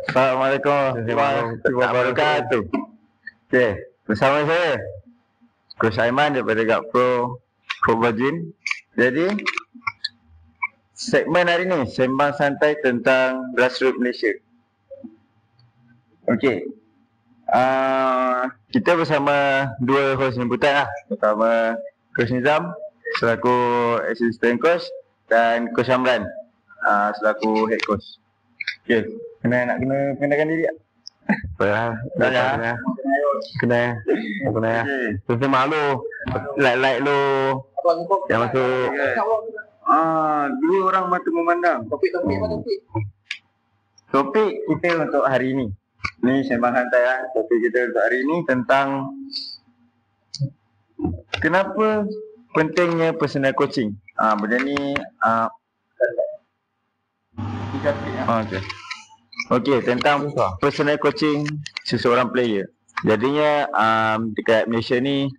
Assalamualaikum warahmatullahi wabarakatuh. Okey, bersama saya Coach Aiman daripada GAP Pro Virgin. Jadi segmen hari ni sembang santai tentang grassroots Malaysia. Okey. Kita bersama dua host jemputan lah. Pertama Coach Nizam selaku assistant coach dan Coach Amran selaku head coach. Okey, nak kenalkan diri tak? Kena. Terus malu. Like lu yang masuk. Dua orang mata memandang. Topik kita untuk hari ni. Ni sembang santai lah. Topik kita untuk hari ni tentang kenapa pentingnya personal coaching. Benda ni Okey, tentang personal coaching seseorang player. Jadinya dekat Malaysia ni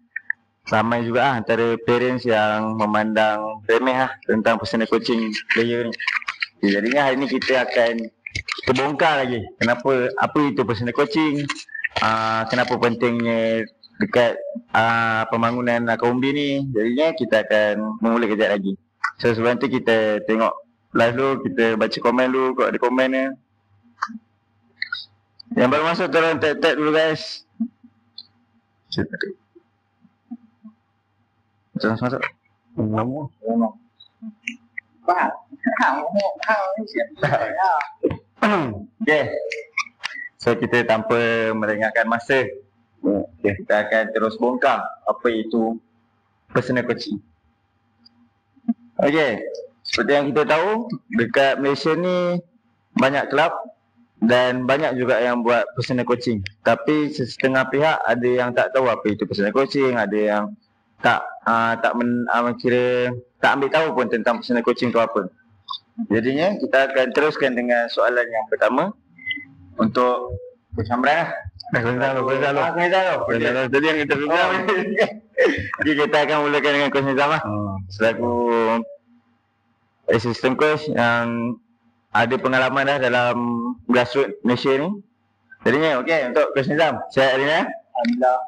ramai juga antara parents yang memandang remeh tentang personal coaching player ni. Jadinya hari ni kita akan terbongkar lagi apa itu personal coaching, kenapa pentingnya dekat pembangunan akaumbi ni. Jadinya kita akan memulai kejap lagi. So sebelum tu kita tengok live dulu, kita baca komen dulu kalau ada komen ni. Yang baru masuk tolong tag dulu guys. Masuk. Lama. Okay. So kita tanpa melengahkan masa, kita akan terus bongkar apa itu personal coaching. Okay. Seperti yang kita tahu, dekat Malaysia ni banyak kelab dan banyak juga yang buat personal coaching. Tapi setengah pihak ada yang tak tahu apa itu personal coaching, ada yang tak ambil tahu pun tentang personal coaching tu apa. Jadinya kita akan teruskan dengan soalan yang pertama untuk Coach Amran. Jadi yang kita bincang. Jadi kita akan mulakan dengan Coach Nizam selaku assistant coach yang ada pengalaman dah dalam grassroots Malaysia ni. Jadinya okey untuk Coach Nizam. Sihat hari ni? Alhamdulillah.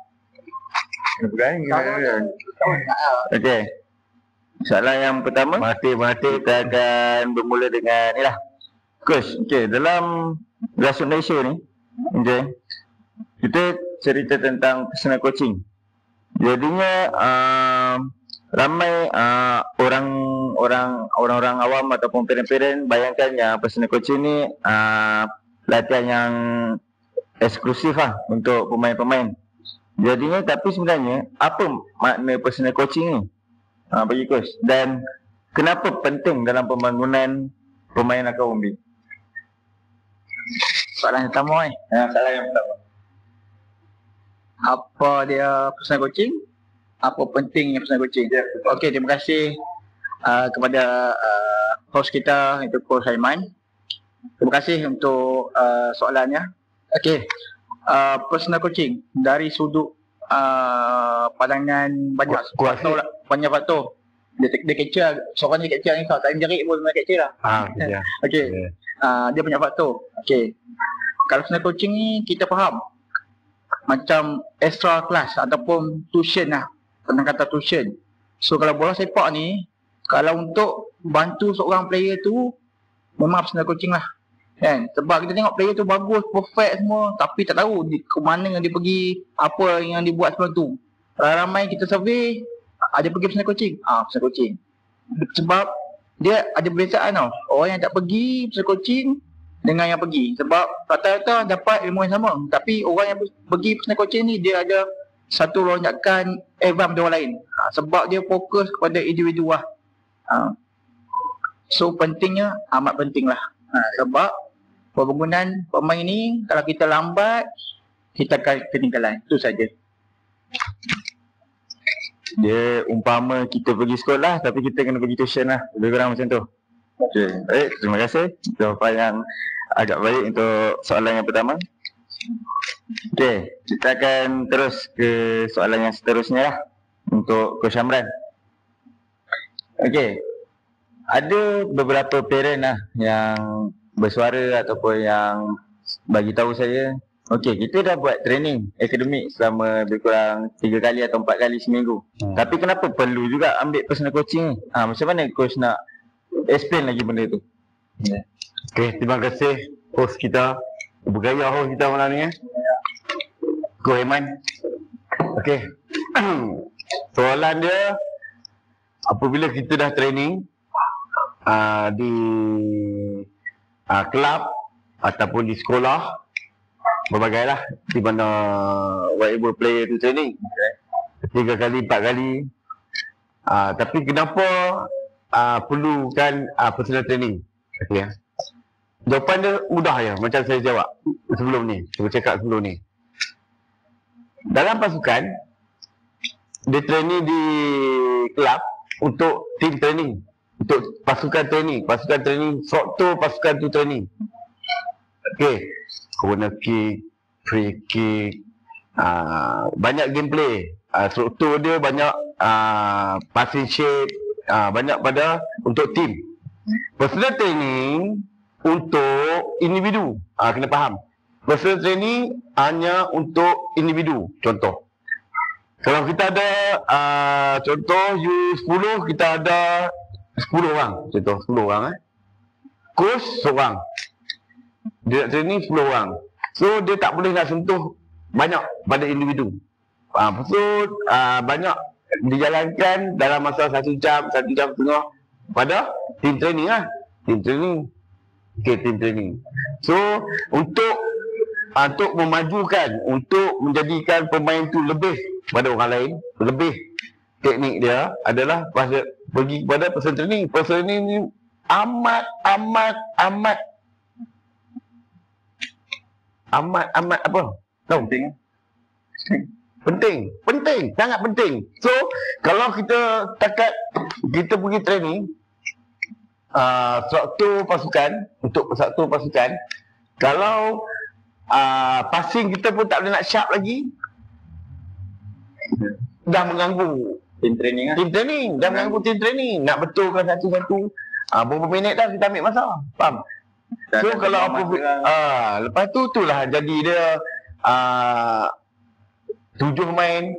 Okey. Soalan yang pertama, mati kita akan bermula dengan ni lah. Coach, okey, dalam grassroots Malaysia ni, kita cerita tentang personal coaching. Jadinya ramai orang-orang awam ataupun parent-parent bayangkan yang personal coaching ni latihan yang eksklusif untuk pemain-pemain. Jadinya tapi sebenarnya apa makna personal coaching ni bagi coach, dan kenapa penting dalam pembangunan pemain akaumbi? Soalan yang pertama apa dia personal coaching? Apa pentingnya personal coaching? Okey, terima kasih kepada host kita, itu Coach Aiman. Terima kasih untuk soalannya. Okey, personal coaching dari sudut pandangan banyak faktor. Dia capture, seorang dia capture ni tak menjerit pun dia capture lah. Okey, dia banyak faktor. Okey, kalau personal coaching ni kita faham macam extra class ataupun tuition lah. Tentang kata tuition. So kalau bola sepak ni, kalau untuk bantu seorang player tu, memang personal coaching lah, kan? Sebab kita tengok player tu bagus, perfect semua, tapi tak tahu ke mana yang dia pergi, apa yang dia buat sebelum tu. Ramai kita survey, ada pergi personal coaching. Personal coaching. Sebab dia ada perbezaan tau. Orang yang tak pergi personal coaching dengan yang pergi. Sebab rata-rata dapat ilmu yang sama. Tapi orang yang pergi personal coaching ni, dia ada satu lonjakan advance dari orang lain. Sebab dia fokus kepada individu lah. So pentingnya, amat penting lah. Sebab pembangunan pemain ni, kalau kita lambat, kita akan ketinggalan. Itu saja. Dia umpama kita pergi sekolah tapi kita kena pergi tuition lah. Lebih kurang macam tu. Okey, baik, terima kasih. Jawapan yang agak baik untuk soalan yang pertama. Okey, kita akan terus ke soalan yang seterusnya lah untuk Coach Amran. Okey, ada beberapa parent lah yang bersuara ataupun yang bagi tahu saya, okey, kita dah buat training akademik selama lebih kurang 3 kali atau 4 kali seminggu. Tapi kenapa perlu juga ambil personal coaching ni? Macam mana coach nak explain lagi benda tu? Okey, terima kasih host kita. Bergaya host kita malam ni. Coach Aiman. Okey. Soalan dia, apabila kita dah training di kelab ataupun di sekolah, berbagai lah di mana whatever player tu training 3 kali, 4 kali, tapi kenapa perlukan personal training? Okay. Jawapan dia mudah je, macam saya jawab sebelum ni, saya cakap sebelum ni. Dalam pasukan, dia training di kelab untuk team training, untuk pasukan training, suatu pasukan tu training. Okay, corner kick, free kick, banyak gameplay, struktur dia banyak, passing shape, banyak pada untuk team. Personal training untuk individu, kena faham. Personal training hanya untuk individu. Contoh, kalau kita ada contoh U10, kita ada 10 orang. Contoh 10 orang. Coach seorang, dia nak training 10 orang. So dia tak boleh nak sentuh banyak pada individu. So banyak dijalankan dalam masa 1 jam, 1 jam setengah pada team training lah. Team training. Okay, team training. So untuk memajukan, untuk menjadikan pemain tu lebih pada orang lain, lebih teknik dia adalah pergi kepada personal training. Personal training ni amat apa? Tahu? Penting, sangat penting. So kalau kita kita pergi training struktur pasukan, untuk satu pasukan, kalau passing kita pun tak boleh nak sharp lagi, dah mengganggu Team training lah. dah mengganggu team training. Nak betulkan satu-satu, berapa minit dah kita ambil masa, faham? So kalau apa lepas tu itulah jadi dia 7 main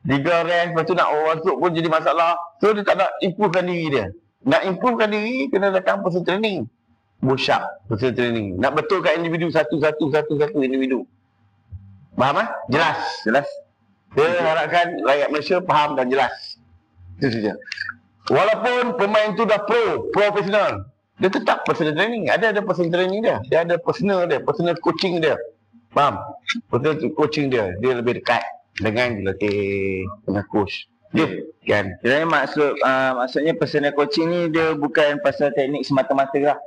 3 rank, lepas tu nak masuk pun jadi masalah. So dia tak nak improvekan diri dia. Nak improvekan diri, kena datang personal training, push up, personal training. Nak betulkan individu satu individu. Faham lah? Jelas. Saya harapkan rakyat Malaysia faham dan jelas. Itu saja. Walaupun pemain tu dah profesional, dia tetap personal training. Ada personal training dia. Dia ada personal coaching dia. Faham? Personal coaching dia. Dia lebih dekat dengan dilatih dengan coach. Dia kan. Jadi maksudnya personal coaching ni dia bukan pasal teknik semata-mata lah.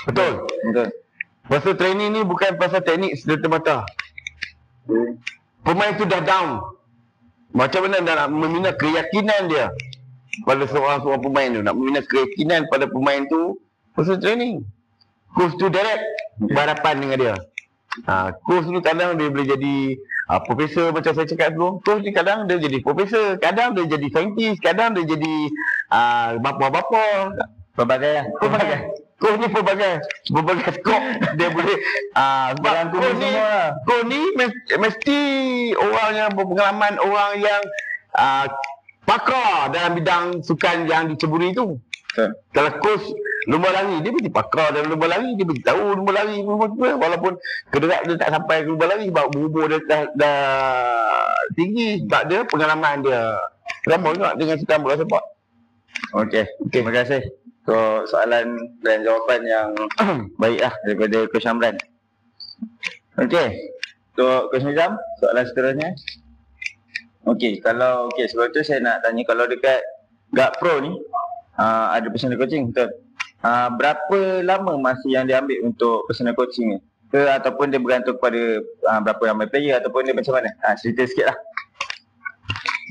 Betul. Personal training ni bukan pasal teknik semata-mata. Pemain tu dah down, macam mana nak membina keyakinan dia pada seorang pemain tu, nak membina keyakinan pada pemain tu, personal training. Coach tu direct berhadapan dengan dia. Coach tu kadang dia boleh jadi profesor, macam saya cakap dulu. Coach ni kadang dia jadi profesor, kadang dia jadi saintis, kadang dia jadi bapa-bapa, pelbagai. Coach ni pelbagai skop dia boleh sebab coach ni mesti orang yang berpengalaman, orang yang pakar dalam bidang sukan yang diceburi tu. Kalau coach lumba lari, dia mesti pakar dalam lumba lari, dia mesti tahu lumba lari walaupun kederat dia tak sampai ke lumba lari sebab umur dia dah tinggi, sebab dia pengalaman dia sama juga dengan sukan bola sepak. Okey, terima kasih untuk soalan dan jawapan yang baik lah daripada Coach Amran. Okey, untuk Coach Nizam, soalan seterusnya. Okey, sebab tu saya nak tanya, kalau dekat GAP Pro ni ada personal coaching, betul? Berapa lama masa yang dia ambil untuk personal coaching ni? Ataupun dia bergantung kepada berapa ramai player, ataupun dia macam mana? Cerita sikit lah.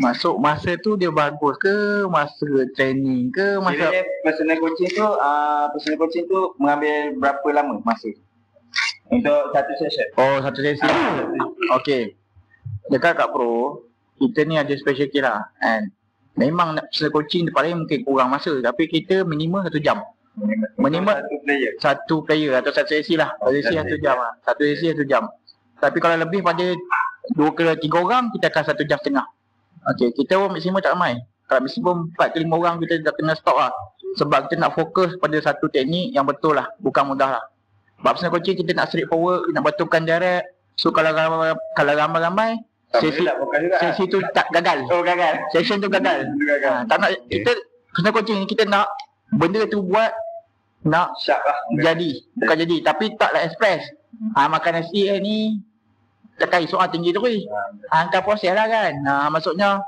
Masuk masa tu dia bagus ke, masa training ke, masa personal coaching tu mengambil berapa lama masa untuk satu session? satu sesi. Okey, dekat kat Pro kita ni ada special case lah kan. Memang nak personal coaching paling mungkin kurang masa, tapi kita minimum 1 jam Minimum satu player atau satu sesi lah. Satu sesi 1 jam lah. Satu sesi 1 jam. Tapi kalau lebih pada 2 ke 3 orang, kita akan 1 jam setengah. Okey, kita pun maksimum tak ramai. Kalau maksimum 4 ke 5 orang, kita dah kena stop lah. Sebab kita nak fokus pada satu teknik yang betul lah. Bukan mudah lah. Sebab personal coaching kita nak straight forward, nak betulkan direct. So kalau ramai-ramai, sesi tu tak gagal. Session tu gagal. Tak nak kita personal coaching ni kita nak benda tu buat nak Syak lah. jadi, bukan jadi, tapi taklah express. Makan nasi ni tekan soal tinggi terus. Angka proses lah kan. Maksudnya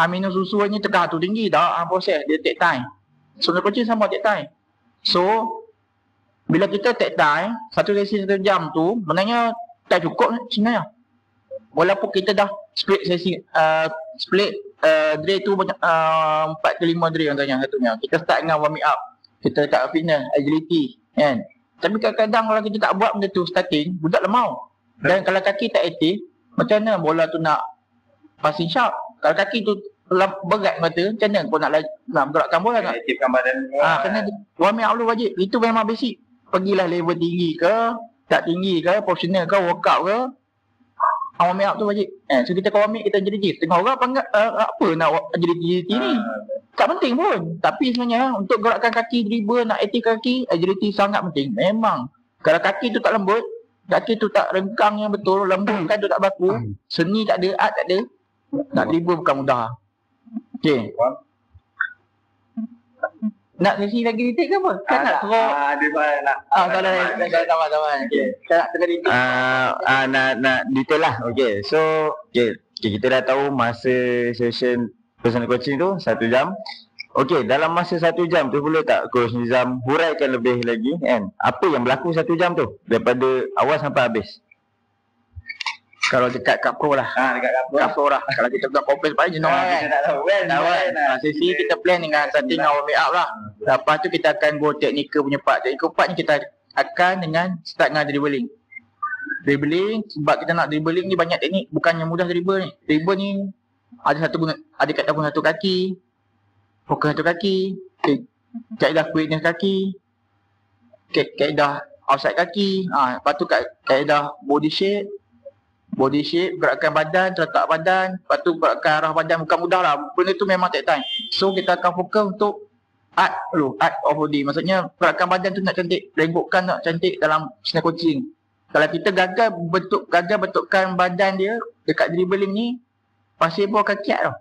minum susu ni tekan tu tinggi tak, proses dia take time. So coaching sama take time. So bila kita take time, satu sesi 1 jam tu sebenarnya tak cukup sebenarnya. Walaupun kita dah split sesi split drill tu banyak 4 ke 5 drill contohnya satunya. Kita start dengan warming up. Kita letak fitness, agility kan. Tapi kadang-kadang kalau kita tak buat benda tu starting, budak lemau. Dan kalau kaki tak aktif, macam mana bola tu nak passing sharp? Kalau kaki tu berat kata, macam mana kau nak bergerakkan bola nak aktifkan badan. kena warming up dulu wajib. Itu memang basic. Pergilah level tinggi ke, tak tinggi ke, profesional ke, workout ke, warming up tu wajib. So kita kau warming, kita agility. Setengah orang panggil apa nak agility ni? Tak penting pun. Tapi sebenarnya untuk gerakkan kaki, dribble, nak aktif kaki, agility sangat penting. Memang. Kalau kaki tu tak lembut, kaki tu tak rengkang yang betul, lembut kan tu tak baku, seni tak ada, art tak ada, nak dribble bukan mudah. Okey. Nak sesi lagi detik ke apa? Kan nak teruk. Dia nak. Sama. Okey. Saya nak tengah detik. Nak detail lah. Okey. So, kita dah tahu masa session personal coaching tu 1 jam. Okey, dalam masa 1 jam tu boleh tak Coach Nizam huraikan lebih lagi kan? Apa yang berlaku 1 jam tu daripada awal sampai habis? Kalau dekat Kak Pro lah. Dekat Kak Pro lah. Kalau kita bukan kompres paling jenuh kan. Kita tak tahu kan. Sesi kita plan dengan starting dengan warming up lah. Lepas tu kita akan go technical punya part. Technical part ni kita akan dengan start dengan dribbling. Dribbling, sebab kita nak dribbling ni banyak teknik. Bukannya mudah dribble ni. Dribble ni ada kata guna satu kaki, fokus satu kaki, kaedah quickness kaki, kaedah outside kaki, lepas tu kaedah body shape, gerakan badan, terletak badan, lepas tu gerakan arah badan. Bukan mudah lah, benda tu memang take time. So kita akan fokus untuk art dulu, art of body. Maksudnya gerakan badan tu nak cantik, renggukkan nak cantik dalam personal coaching. Kalau kita gagal bentukkan badan dia dekat dribbling ni, passing pun akan kiat tau.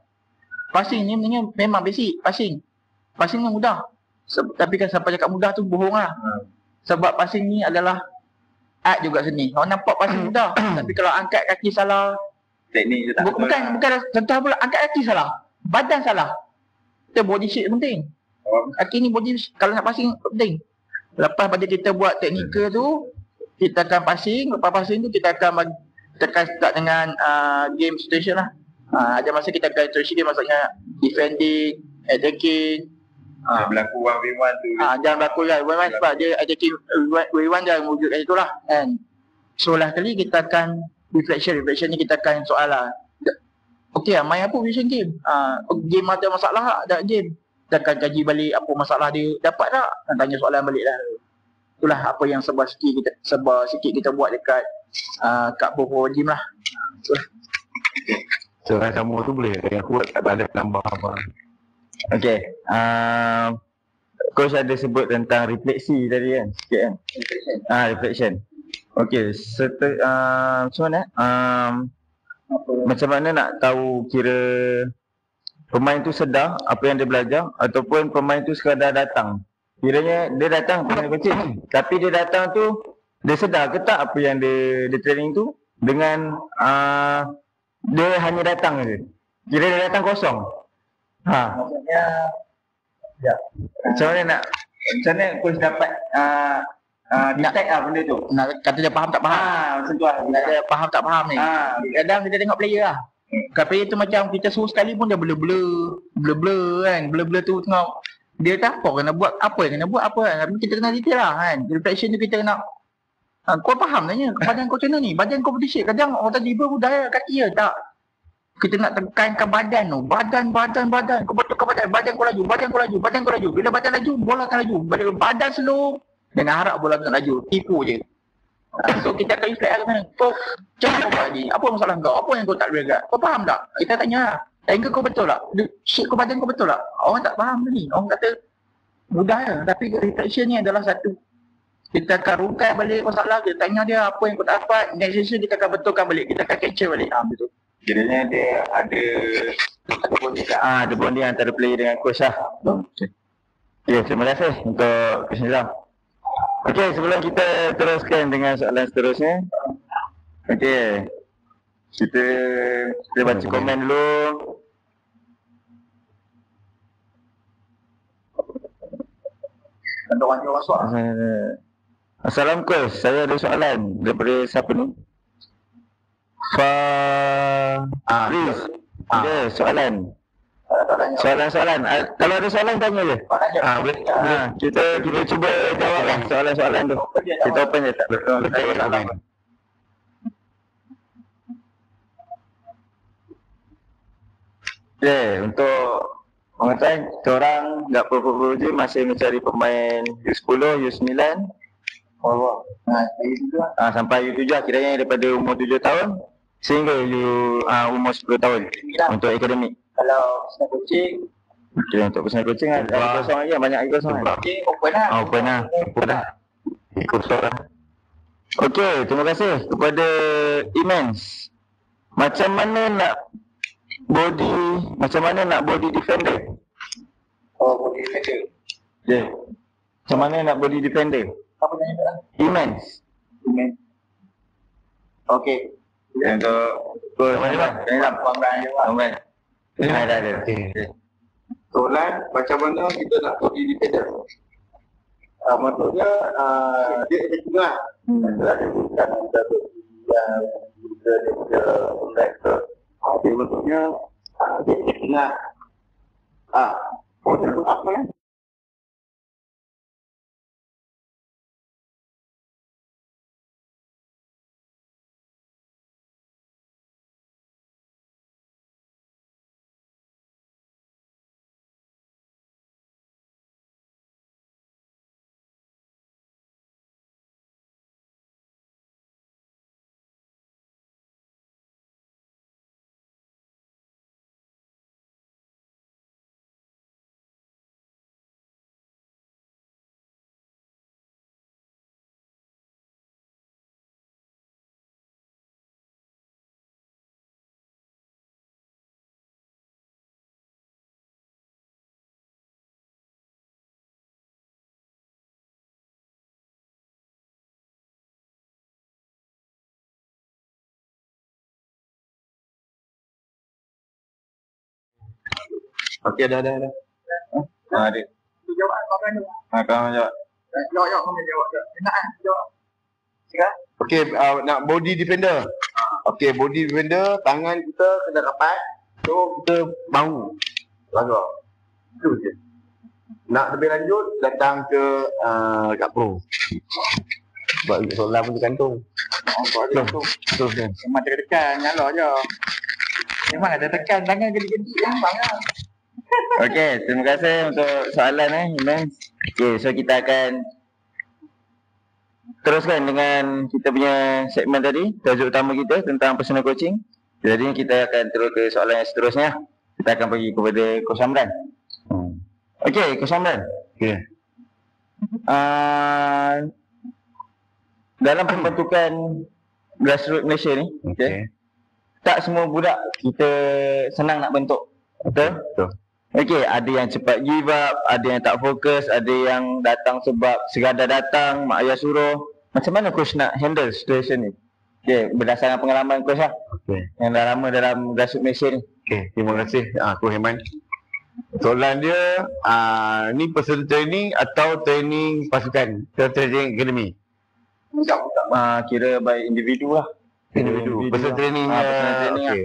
Passing ni memang basic. Passing ni mudah. Tapi kan siapa cakap mudah tu bohong lah. Sebab passing ni adalah art juga seni. Orang nampak passing mudah. Tapi kalau angkat kaki salah, teknik je tak betul. Bukan contoh pula angkat kaki salah, badan salah. Kita body shape penting. Kaki ni body, kalau nak passing penting. Lepas pada kita buat teknikal tu, kita akan passing. Lepas passing tu kita akan start dengan game situation lah. Ada masa kita akan instruction dia, maksudnya defending, attacking. Berlaku 1v1 tu. Jangan berlaku lah 1v1 sebab dia attacking 1v1 dia wujud kat situ lah kan. So lah kali kita akan reflection ni kita akan soal lah. Okay lah, main apa vision game? Game ada masalah tak game? Kita akan kaji balik apa masalah dia, dapat tak? Tanya soalan balik lah. Itulah apa yang serba sikit kita buat dekat Kak Bobo Gym lah. So kamu tu boleh yang kuat tak ada tambah apa. Okey. Coach ada sebut tentang refleksi tadi kan, sikit kan? Reflection. Okey, macam mana? Macam mana nak tahu kira pemain tu sedar apa yang dia belajar ataupun pemain tu sekadar datang? Kiranya dia datang pemain coaching, tapi dia datang tu dia sedar ke tak apa yang dia training tu dengan dia hanya datang je. Kira dia datang kosong. Maksudnya Macam mana coach dapat detect lah benda tu? nak kata dia faham tak faham. Macam tu lah. Dia faham tak faham ni. Kadang kita tengok player lah. Kalau player tu macam kita suruh sekali pun dia blur kan. Blur tu tengok dia tak apa kena buat apa kan. Tapi kita kena detail lah kan. Reflection tu kita kena kau faham tanya badan kau macam mana ni? Badan kau body shape. Kadang orang tadi dribble mudah kaki je tak. kita nak tekankan badan tu. Badan. Kau betulkan badan. Badan kau laju. Bila badan laju, bola akan laju. Bila badan slow, jangan harap bola akan laju. Tipu je. So kita akan reflect kan. Kau jangan kau buat ni. Apa masalah kau? Apa yang kau tak boleh agak? Kau faham tak? Kita tanya lah. Angle kau betul tak? Shape kau badan kau betul tak? Orang tak faham ni. Orang kata mudah je. Tapi reflection ni adalah satu. Kita akan rungkai balik masalah. Kita tanya dia apa yang kau tak dapat. Next session kita akan betulkan balik. Kita akan capture balik. Betul. Kiranya dia ada bonding antara player dengan coach lah. Okay, terima kasih untuk Coach Nizam. Okay, sebelum kita teruskan dengan soalan seterusnya. Okay, kita baca komen dulu. Assalamualaikum Coach, saya ada soalan daripada siapa ni? Riz. Ada soalan. Kalau ada soalan tanya je. Boleh. Kita cuba jawab lah soalan-soalan tu. Kita open je tak. Okay, untuk orang tuan, kita orang tak perlu je masih mencari pemain U10, U9. Sampai U7 kiranya daripada umur 7 tahun sehingga umur 10 tahun untuk akademik. Kalau personal coaching, untuk personal coaching ada kosong lagi, banyak lagi kosong. Open lah. Open lah. Kosong lah. Okey, terima kasih kepada Imens. Macam mana nak body defender? Body defender. Ya. Macam mana nak body defender? Apa nama dia? Imens. Okey. Untuk Puan. Ada. Soalan macam mana kita nak body defender? Maksudnya dia ada tengah. Ada bukan dia maksudnya dia ada tengah. Apa kan? Okey, dah. Ada. Jawab kau kan tu. Kau jawab. Jawab kau jawab. Enak jawab. Sikat. Okey, nak body defender. Okey, body defender, tangan kita kena rapat. So kita bahu. Langgar. Itu je. Nak lebih lanjut, datang ke kat pro. Sebab soalan pun tergantung. Betul. Memang tekan, nyala je. Memang ada tekan, tangan gedi-gedi memang lah. Okey, terima kasih untuk soalan Imens. Okey, so kita akan teruskan dengan kita punya segmen tadi, tajuk utama kita tentang personal coaching. Jadi kita akan terus ke soalan yang seterusnya. Kita akan pergi kepada Coach Amran. Okey, Coach Amran. Okey. Dalam pembentukan grassroots Malaysia ni, okay, tak semua budak kita senang nak bentuk. Betul? Okey, ada yang cepat give up, ada yang tak fokus, ada yang datang sebab sekadar datang, mak ayah suruh. Macam mana coach nak handle situasi ni? Okey, berdasarkan pengalaman coach lah. Okey. Yang dah lama dalam grassroots Malaysia ni. Okey, terima kasih Coach Heman. Soalan dia, ni personal training atau training pasukan? Training academy? Kira by individu lah. Individu. Personal training. Personal training lah.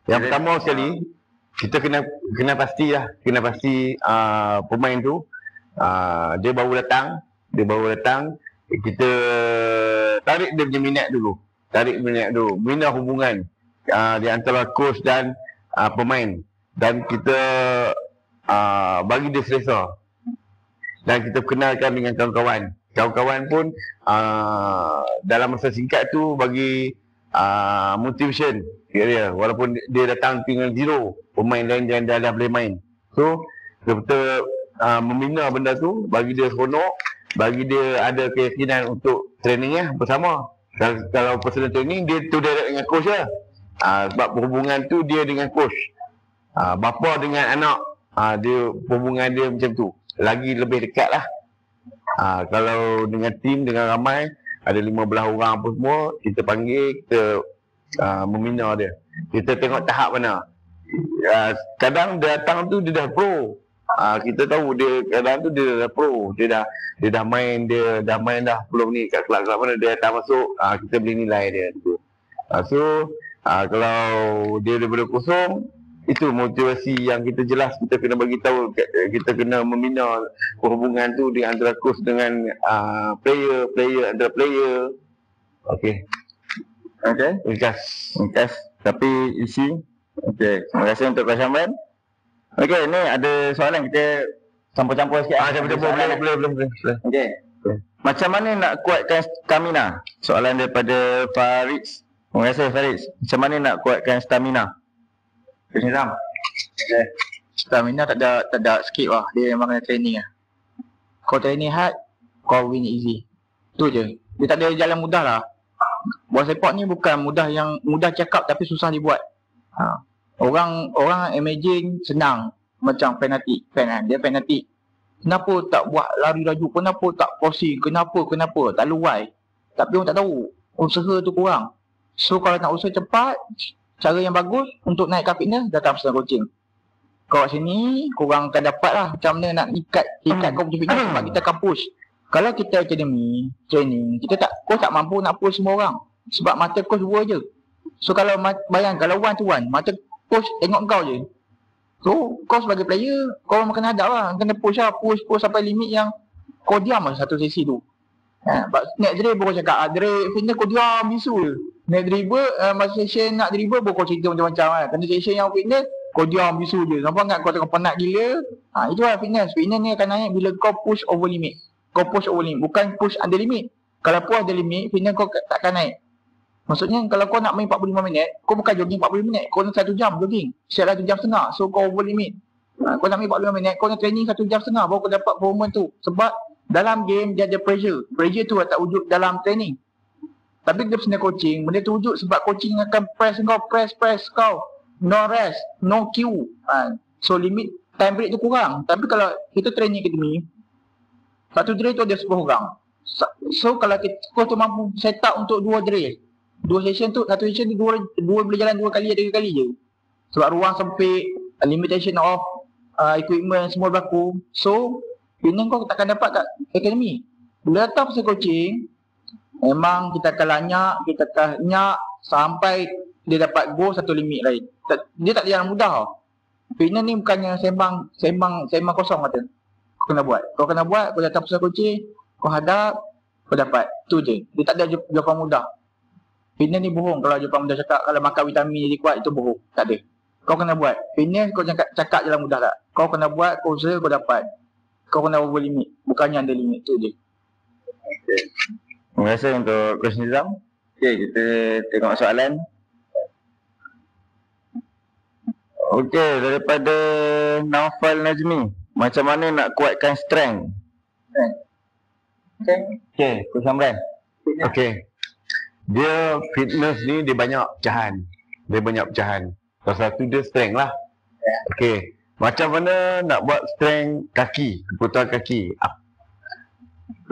Yang pertama sekali, kita kena pasti pemain tu dia baru datang, kita tarik dia punya minat dulu. Bina hubungan. di antara coach dan pemain, dan kita bagi dia selesa, dan kita kenalkan dengan kawan-kawan. Kawan-kawan pun dalam masa singkat tu bagi motivation dia, walaupun dia datang tinggal zero, pemain lain yang dah boleh main. So kita membina benda tu, bagi dia seronok, bagi dia ada keyakinan untuk training bersama. Kalau personal training, dia tu direct dengan coach lah. Sebab perhubungan tu dia dengan coach, bapa dengan anak, dia hubungan dia macam tu, lagi lebih dekat lah. Kalau dengan tim, dengan ramai, ada 15 orang pun semua, kita panggil, kita membina dia. Kita tengok tahap mana. Kadang dia datang tu dia dah pro. Kita tahu dia kadang tu dia dah pro. Dia dah main dah 10 minit kat kelab mana, dia datang masuk, kita boleh nilai dia tu. So kalau dia daripada kosong, itu motivasi yang kita jelas, kita kena bagi tahu, kita kena membina perhubungan tu di antara coach dengan player antara player. Okey. Ringkas. Tapi isi. Okey, terima kasih untuk Coach Amran. Okey, ni ada soalan, kita campur-campur sikit. Boleh. Okey. Macam mana nak kuatkan stamina? Soalan daripada Farid. Terima kasih Farid. Macam mana nak kuatkan stamina? Nizam. Okay. Stamina tak ada skip lah. Dia memang kena training lah. Kau training hard, kau win easy. Tu je. Dia tak ada jalan mudah lah. Buat sepak ni bukan mudah cakap tapi susah dibuat. Orang imagine senang. Macam fanatik. Dia fanatik. Kenapa tak buat lari laju? Kenapa tak crossing? Kenapa? Tak luai. Tapi orang tak tahu. Usaha tu kurang. So kalau nak usaha cepat, cara yang bagus untuk naikkan fitness, datang personal coaching. Kau kat sini, korang akan dapat lah macam mana nak ikat kau punya fitness, sebab kita akan push. Kalau kita academy, training, coach tak mampu nak push semua orang. Sebab mata coach dua je. So kalau bayang, kalau one to one, mata coach tengok kau je. So kau sebagai player, kau memang kena hadap lah. Kena push lah, push sampai limit yang kau diam lah satu sesi tu. Net dribble kau cakap, fitness kau diam bisu je. Net dribble, masa session nak dribble kau cerita macam-macam kan. Kena session yang fitness, kau diam bisu je. Nampak tak kau tengah penat gila. Itulah fitness. Fitness ni akan naik bila kau push over limit. Kau push over limit, bukan push under limit. Kalau push under limit, fitness kau takkan naik. Maksudnya kalau kau nak main 45 minit, kau bukan jogging 40 minit. Kau nak 1 jam jogging. Siap 1 jam setengah. So kau over limit. Kau nak main 45 minit, kau nak training 1 jam setengah baru kau dapat performance tu. Sebab dalam game dia ada pressure. Pressure tu tak wujud dalam training. Tapi dia personal coaching, benda tu wujud sebab coaching akan press kau. No rest, no cue. So limit time break tu kurang. Tapi kalau kita training academy, satu drill tu ada 10 orang. So kalau coach tu mampu set up untuk 2 drill, 2 session tu, satu session tu dua boleh jalan 2 kali, 3 kali je. Sebab ruang sempit, limitation of equipment semua berlaku. So fitness kau takkan dapat kat academy. Bila datang personal coaching, memang kita akan lanyak sampai dia dapat go satu limit lain. Dia tak ada jalan mudah tau. Fitness ni bukannya sembang kosong kata. Kau kena buat, kau datang personal coaching, kau hadap, kau dapat. Tu je. Dia tak ada jawapan mudah. Fitness ni bohong kalau jawapan mudah cakap kalau makan vitamin jadi kuat, itu bohong. Tak ada. Kau kena buat. Fitness kau cakap jalan mudah tak. Kau kena buat, kau usaha, kau dapat. Kau kena over limit. Bukannya under limit. Tu je. Okay. Terima kasih untuk Coach Nizam. Okay, kita tengok soalan. Okey, daripada Naufal Najmi. Macam mana nak kuatkan strength? Okey, Coach Amran. Okey. Dia fitness ni dia banyak pecahan. Salah satu dia strength lah. Okey. Macam mana nak buat strength kaki, kekuatan kaki?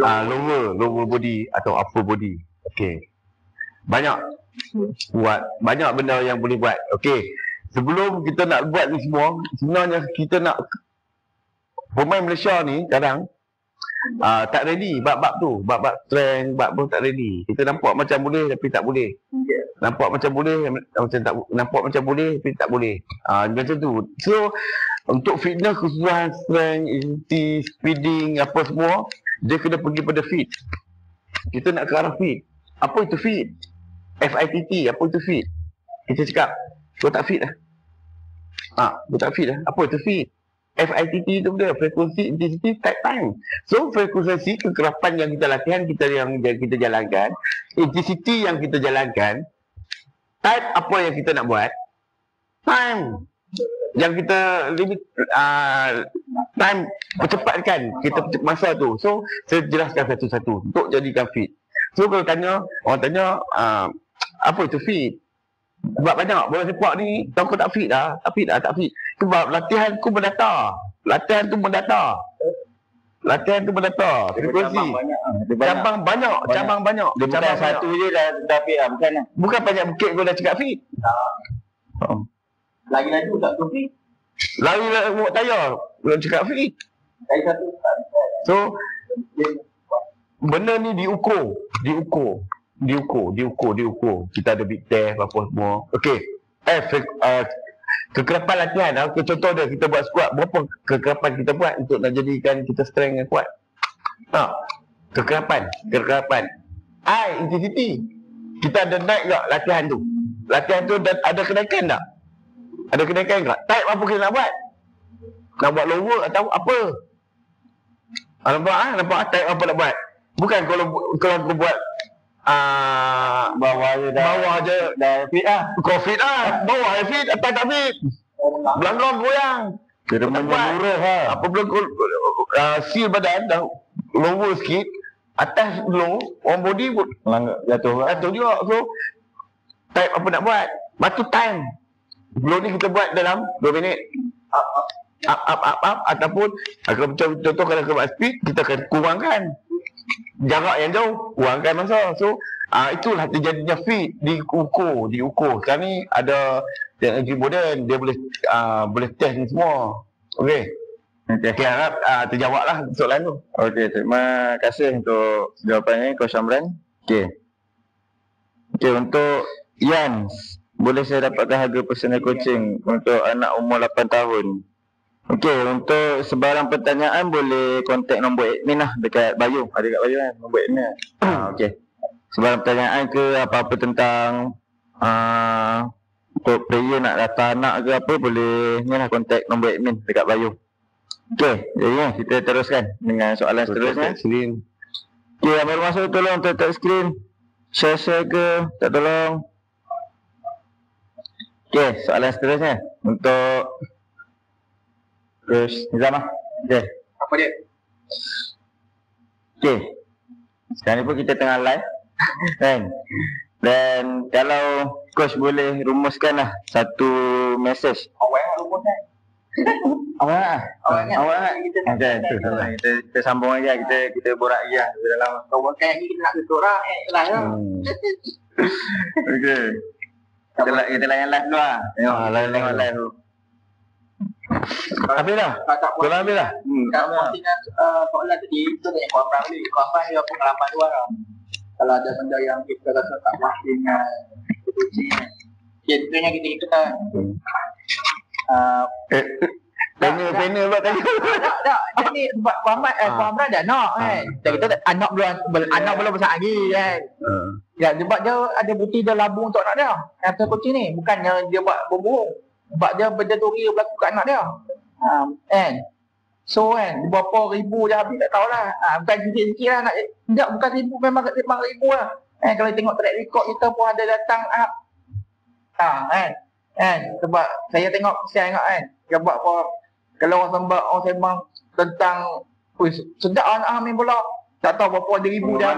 Lower body atau upper body. Okey. Banyak benda yang boleh buat. Okey. Sebelum kita nak buat ni semua, sebenarnya kita nak, pemain Malaysia ni kadang tak ready bab-bab tu, bab-bab strength, bab pun tak ready. Kita nampak macam boleh tapi tak boleh. Nampak macam boleh tapi tak boleh. Macam tu. So untuk fitness khususan strength, agility, speeding apa semua, dia kena pergi pada fit. Kita nak ke arah fit. Apa itu fit? FITT, apa itu fit? Kita cakap, kau tak fit lah. Kau tak fit lah. Apa itu fit? FITT tu dia, frequency, intensity, type, time. So, frekuensi, kekerapan yang kita latihan, kita jalankan, intensity yang kita jalankan, type apa yang kita nak buat, time yang kita limit, time percepatkan kita masa tu. So saya jelaskan satu-satu untuk jadikan fit. So kalau orang tanya apa itu fit, sebab banyak bola sepak ni tahu kau tak fit dah, tak fit sebab latihan tu mendata, frekuensi cabang banyak Dia bukan satu je dah fit lah, bukan lah. bukan banyak bukit kau dah cakap fit. Lagi-lagi tak fit. Lari buat tayar belum cakap fit. Lagi satu. So benda ni diukur. Kita ada big test apa semua. Okey. Kekerapan latihan. Contoh dia, kita buat squat, berapa kekerapan kita buat untuk nak jadikan kita strength yang kuat? Kekerapan. Intensity. Kita ada naik tak latihan tu? Latihan tu ada kenaikan tak? Ada kenaikan tak? Type apa kita nak buat? Nak buat lower atau apa? Nampak type apa nak buat? Bukan kalau aku buat Bawah je dah fit lah. kau fit lah. Bawah fit, atas tak fit. Belang-belang goyang. Kira menyeluruh lah. Apa belum seal badan dah lower sikit, atas low, orang body pun Jatuh lah. jatuh juga. So type apa nak buat? Batu time. Belum ni kita buat dalam 2 minit. Up ataupun kalau contoh kalau kita buat speed, kita akan kurangkan jarak yang jauh, kurangkan masa. So itulah terjadinya fit, diukur. Sekarang ni ada teknologi moden, dia boleh test ni semua. Okey. Harap terjawablah soalan tu. Okey, terima kasih untuk jawapannya Coach Amran. Okey, untuk Ian, boleh saya dapatkan harga personal coaching untuk anak umur 8 tahun? Okey, untuk sebarang pertanyaan boleh kontak nombor admin lah dekat bio. Ada kat bio kan nombor admin. Okey. Sebarang pertanyaan ke apa-apa tentang untuk player nak data anak ke apa, boleh ni lah kontak nombor admin dekat bio. Okey, jadi kita teruskan dengan soalan seterusnya. Okey, ambil masuk tolong tap skrin. Share ke, tak tolong. Okey, soalan seterusnya untuk Coach Nizam lah. Okey. Apa dia? Okey. Sekarang ni pun kita tengah live. Kan? Dan kalau Coach boleh rumuskanlah satu message. Awak yang rumus kan? Awak nak kita sambung lagi lah. Kita borak lagi lah dalam Awak kan lagi kita nak tutup lah. Live lah. Okey. Kita layan live dulu lah. Tengok live dulu. Habis dah? Korang habis dah? Kalau postingan soalan tadi, kita tanya korang ni. Korang dia pengalaman luar lah. Kalau ada benda yang kita rasa tak puas dengan coaching kan. Contohnya kita kan Panel buat tadi. tak. Jadi sebab Muhammad dah nak kan. Dan kita anak belum besar lagi kan. Ya, sebab dia ada bukti dia labung untuk anak dia. Yang coaching ni bukannya dia buat bohong. Sebab dia benda tu real berlaku kat anak dia. Kan. So kan, berapa ribu dia habis tak tahulah. Bukan sikit-sikit lah. Tak, bukan ribu, memang ribu lah. Kalau tengok track record kita pun ada datang up. Kan. Sebab saya tengok, saya ingat kan. Dia buat apa, kalau orang sembang tentang sedap anak main bola. Tak tahu berapa ada ribu dah.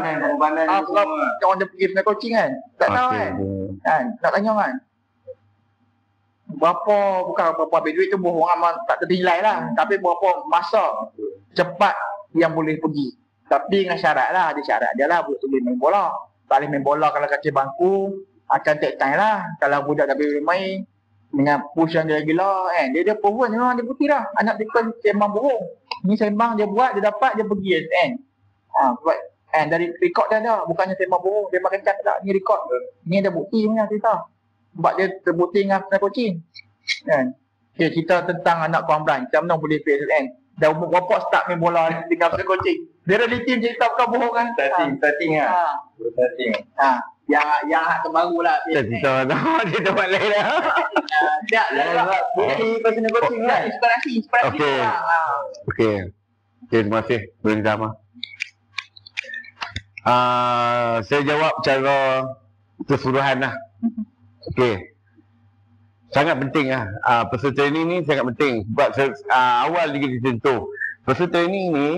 Orang dia pergi dengan coaching kan. Tak tahu kan. Nak tanya kan. Bukan berapa habis duit tu bohong amat tak ternilai lah. Tapi berapa masa cepat yang boleh pergi. Tapi dengan syarat lah. Ada syarat dia lah. Budak tu boleh main bola. Tak boleh main bola kalau kaki bangku. Akan take time lah. Kalau budak dah boleh main dengan push yang dia gila kan. Dia proven memang dia putih lah. Anak dia kan sembang bohong. Ni sembang dia buat, dia dapat, dia pergi kan. Dari record dia ada. Bukannya sembang bohong. Dia makan cat tak. Ni record. Ni ada bukti punya cerita. Sebab dia terbukti dengan personal coaching kan. Okay, cerita tentang anak Kuang Bran. Macam mana boleh fail kan. Dah umur berapa start main bola dengan personal coaching. Dia reality cerita bukan bohong kan. Starting lah. Yang terbaru lah. Kita dia tempat lain lah. Tak. Ini personal coaching lah. Inspirasi. Okey. Okey, terima kasih Beri Zama. Saya jawab cara keseluruhan lah. Okey. Sangat penting lah. Personal training ni sangat penting. Sebab awal dia sentuh. Personal training ni,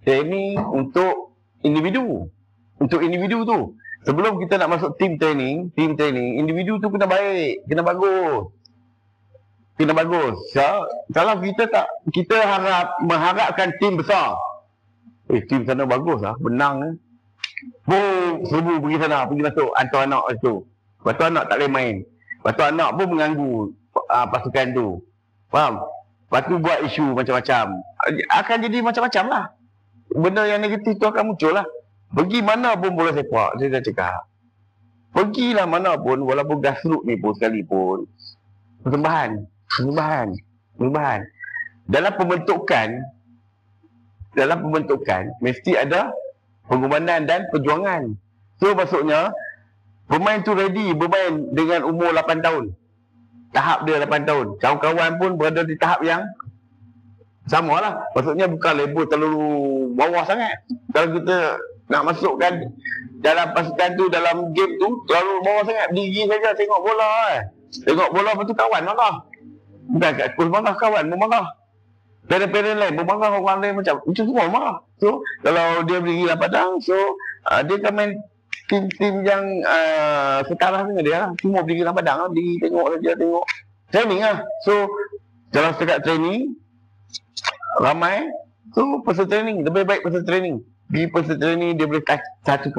training untuk individu. Untuk individu tu. Sebelum kita nak masuk team training, individu tu kena baik, kena bagus. Kalau kita mengharapkan team besar. Team sana bagus lah, menang. Seribu pergi sana, pergi masuk, hantar anak tu. Lepas tu anak tak boleh main. Lepas tu anak pun mengganggu pasukan tu. Faham? Lepas tu buat isu macam-macam. Akan jadi macam-macam lah. Benda yang negatif tu akan muncul lah. Pergi mana pun bola sepak, saya dah cakap. Pergilah mana pun, walaupun grassroots ni pun sekalipun. Persembahan. Dalam pembentukan, mesti ada pengorbanan dan perjuangan. So maksudnya, pemain tu ready bermain dengan umur 8 tahun. Tahap dia 8 tahun. Kawan-kawan pun berada di tahap yang sama lah. Maksudnya bukan level terlalu bawah sangat. Kalau kita nak masukkan dalam pasukan tu, dalam game tu, terlalu bawah sangat. Berdiri saja tengok bola. Tengok bola, lepas tu kawan marah. Bukan kat coach marah, kawan pun marah. Parent-parent lain pun marah, orang lain macam semua marah. So, kalau dia berdiri dalam padang, so dia akan main tim-tim yang setara dengan dia lah. Semua berdiri dalam padang lah, berdiri tengok saja, tengok. Training lah. So, dalam setakat training, ramai. So, personal training, lebih baik personal training. Di personal training dia boleh satu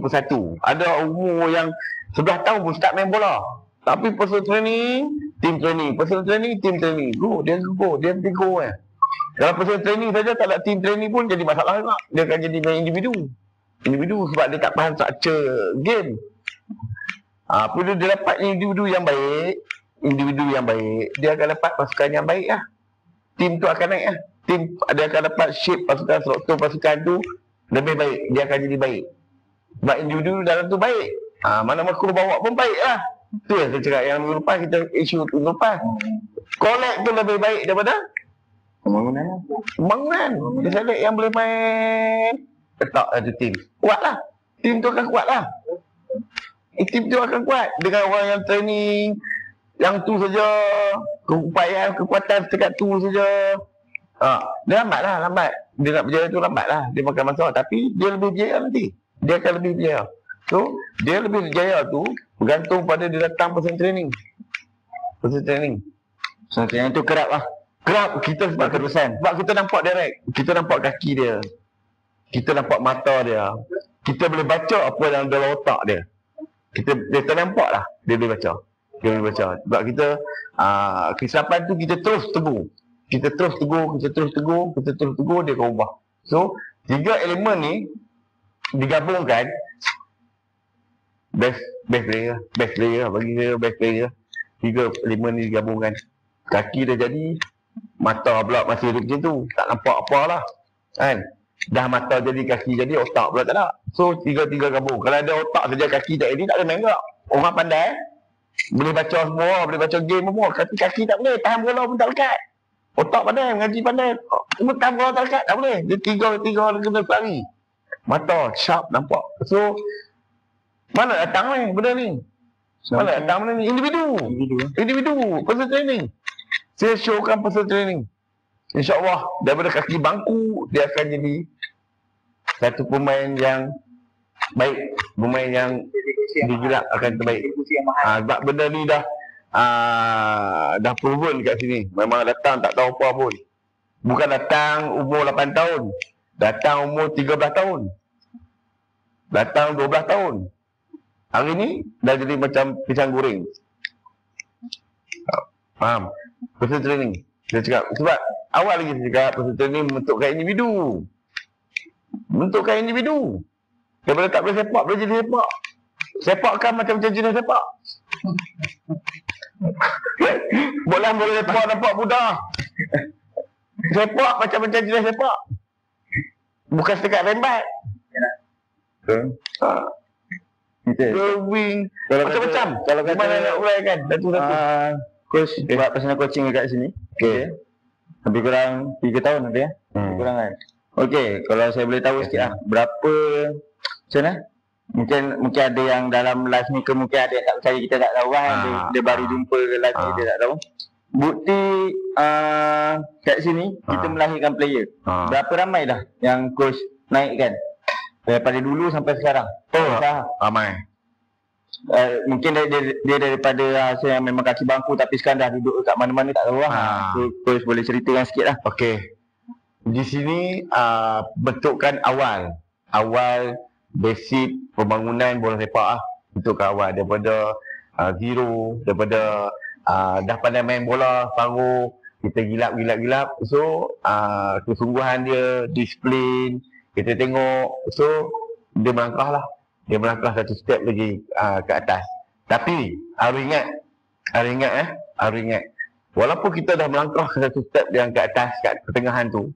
persatu. Ada umur yang 11 tahun pun start main bola. Tapi personal training, team training. Personal training, team training. Dia go. Kalau personal training saja tak ada team training pun jadi masalah juga. Dia akan jadi main individu sebab dia tak faham structure game. Apabila dia dapat individu yang baik, dia akan dapat pasukan yang baik lah. Tim tu akan naik lah. Tim dia akan dapat shape pasukan, struktur pasukan tu lebih baik. Dia akan jadi baik. Sebab individu dalam tu baik. Mana makro bawa pun baik lah. Tu yang saya cakap yang minggu lepas kita isu minggu lepas. Collect tu lebih baik daripada pembangunan. Dia select yang boleh main. Letak satu tim. Kuat lah. Tim tu akan kuat lah. Tim tu akan kuat. Dengan orang yang training yang tu saja, keupayaan, kekuatan setakat tu saja. Dia lambat. Dia nak berjaya tu lambat lah. Dia makan masa. Tapi dia lebih berjaya nanti. Dia akan lebih berjaya. So, dia lebih berjaya tu bergantung pada dia datang personal training. Personal training tu kerap lah. Kerap kita sebab kerusan. Sebab kita nampak direct. Kita nampak kaki dia. Kita nampak mata dia. Kita boleh baca apa yang dalam otak dia. Dia ternampak lah. Dia boleh baca. Sebab kita kesilapan tu kita terus tegur. Kita terus tegur, dia akan ubah. So, 3 elemen ni digabungkan, best player bagi saya, best player. 3 elemen ni digabungkan. Kaki dah jadi, mata pula masih duduk macam tu, tak nampak apa lah kan. Dah mata jadi, kaki jadi, otak pula tak ada. So, 3 gabung. Kalau ada otak saja, kaki tak jadi, tak ada main tak. Orang pandai, boleh baca semua, boleh baca game semua, tapi kaki tak boleh, tahan bola pun tak lekat. Otak pandai, mengaji pandai, cuma tahan bola tak lekat, tak boleh. Dia tiga kena pelari. Mata, sharp, nampak. So, mana datang ni benda ni? Mana datang benda ni? Individu. Personal training. Saya showkan personal training. InsyaAllah, daripada kaki bangku, dia akan jadi satu pemain yang baik. Pemain yang digelak akan terbaik. Sebab benda ni dah proven kat sini. Memang datang tak tahu apa pun. Bukan datang umur 8 tahun. Datang umur 13 tahun. Datang 12 tahun. Hari ni dah jadi macam pisang goreng. Faham? Personal training. Saya cakap, sebab awal lagi saya cakap personal training membentukkan individu. Daripada tak boleh sepak, boleh jadi sepak. Sepak kan macam jenis sepak. Bola sepak nampak mudah. Sepak macam jenis sepak. Bukan setakat rembat. Wing Kalau macam-macam. Kalau kata Mana nak uraikan satu-satu. coach buat personal coaching dekat sini. Okey. Lebih kurang 3 tahun ada ya. Lebih kurang kan. Okey, kalau saya boleh tahu sikit lah, berapa macam mana? Mungkin ada yang dalam live ni ke mungkin ada yang tak percaya, kita tak tahu kan. Dia baru jumpa ke live ni, dia tak tahu. Bukti kat sini kita melahirkan player. Berapa ramai dah yang coach naikkan daripada dulu sampai sekarang? Ramai. Mungkin dia daripada hasil yang memang kaki bangku tapi sekarang dah duduk kat mana-mana tak tahu lah. So, coach boleh ceritakan sikit lah. Okey. Di sini bentukan awal basic pembangunan bola sepak bentukan awal daripada zero, daripada dah pandai main bola separuh, kita gilap. So kesungguhan dia, disiplin, kita tengok, so dia melangkah satu step lagi ke atas. Tapi harus ingat walaupun kita dah melangkah satu step yang ke atas, kat pertengahan tu,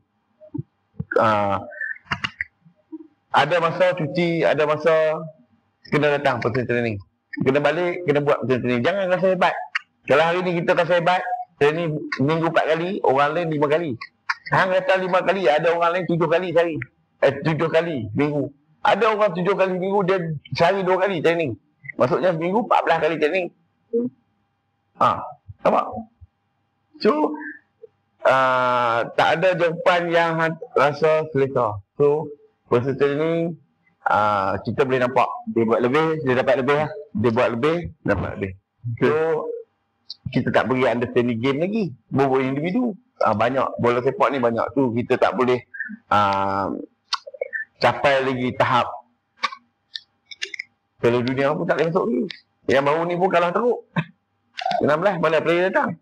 ada masa cuti, ada masa kena datang personal training, kena balik, kena buat personal training. Jangan rasa hebat. Kalau hari ni kita rasa hebat, training minggu 4 kali, orang lain 5 kali. Hang datang 5 kali, ada orang lain 7 kali sehari. 7 kali minggu. Ada orang 7 kali minggu, dia sehari 2 kali training. Maksudnya minggu 14 kali training. Nampak? So tak ada jawapan yang rasa selesa. So personal training, kita boleh nampak dia buat lebih, dia dapat lebih lah. Dia buat lebih, dapat lebih. So kita tak beri understanding game lagi, bobo individu. Banyak bola sepak ni, banyak tu kita tak boleh capai lagi tahap Piala Dunia pun tak boleh masuk lagi. Yang baru ni pun kalah teruk. 16 mana player datang?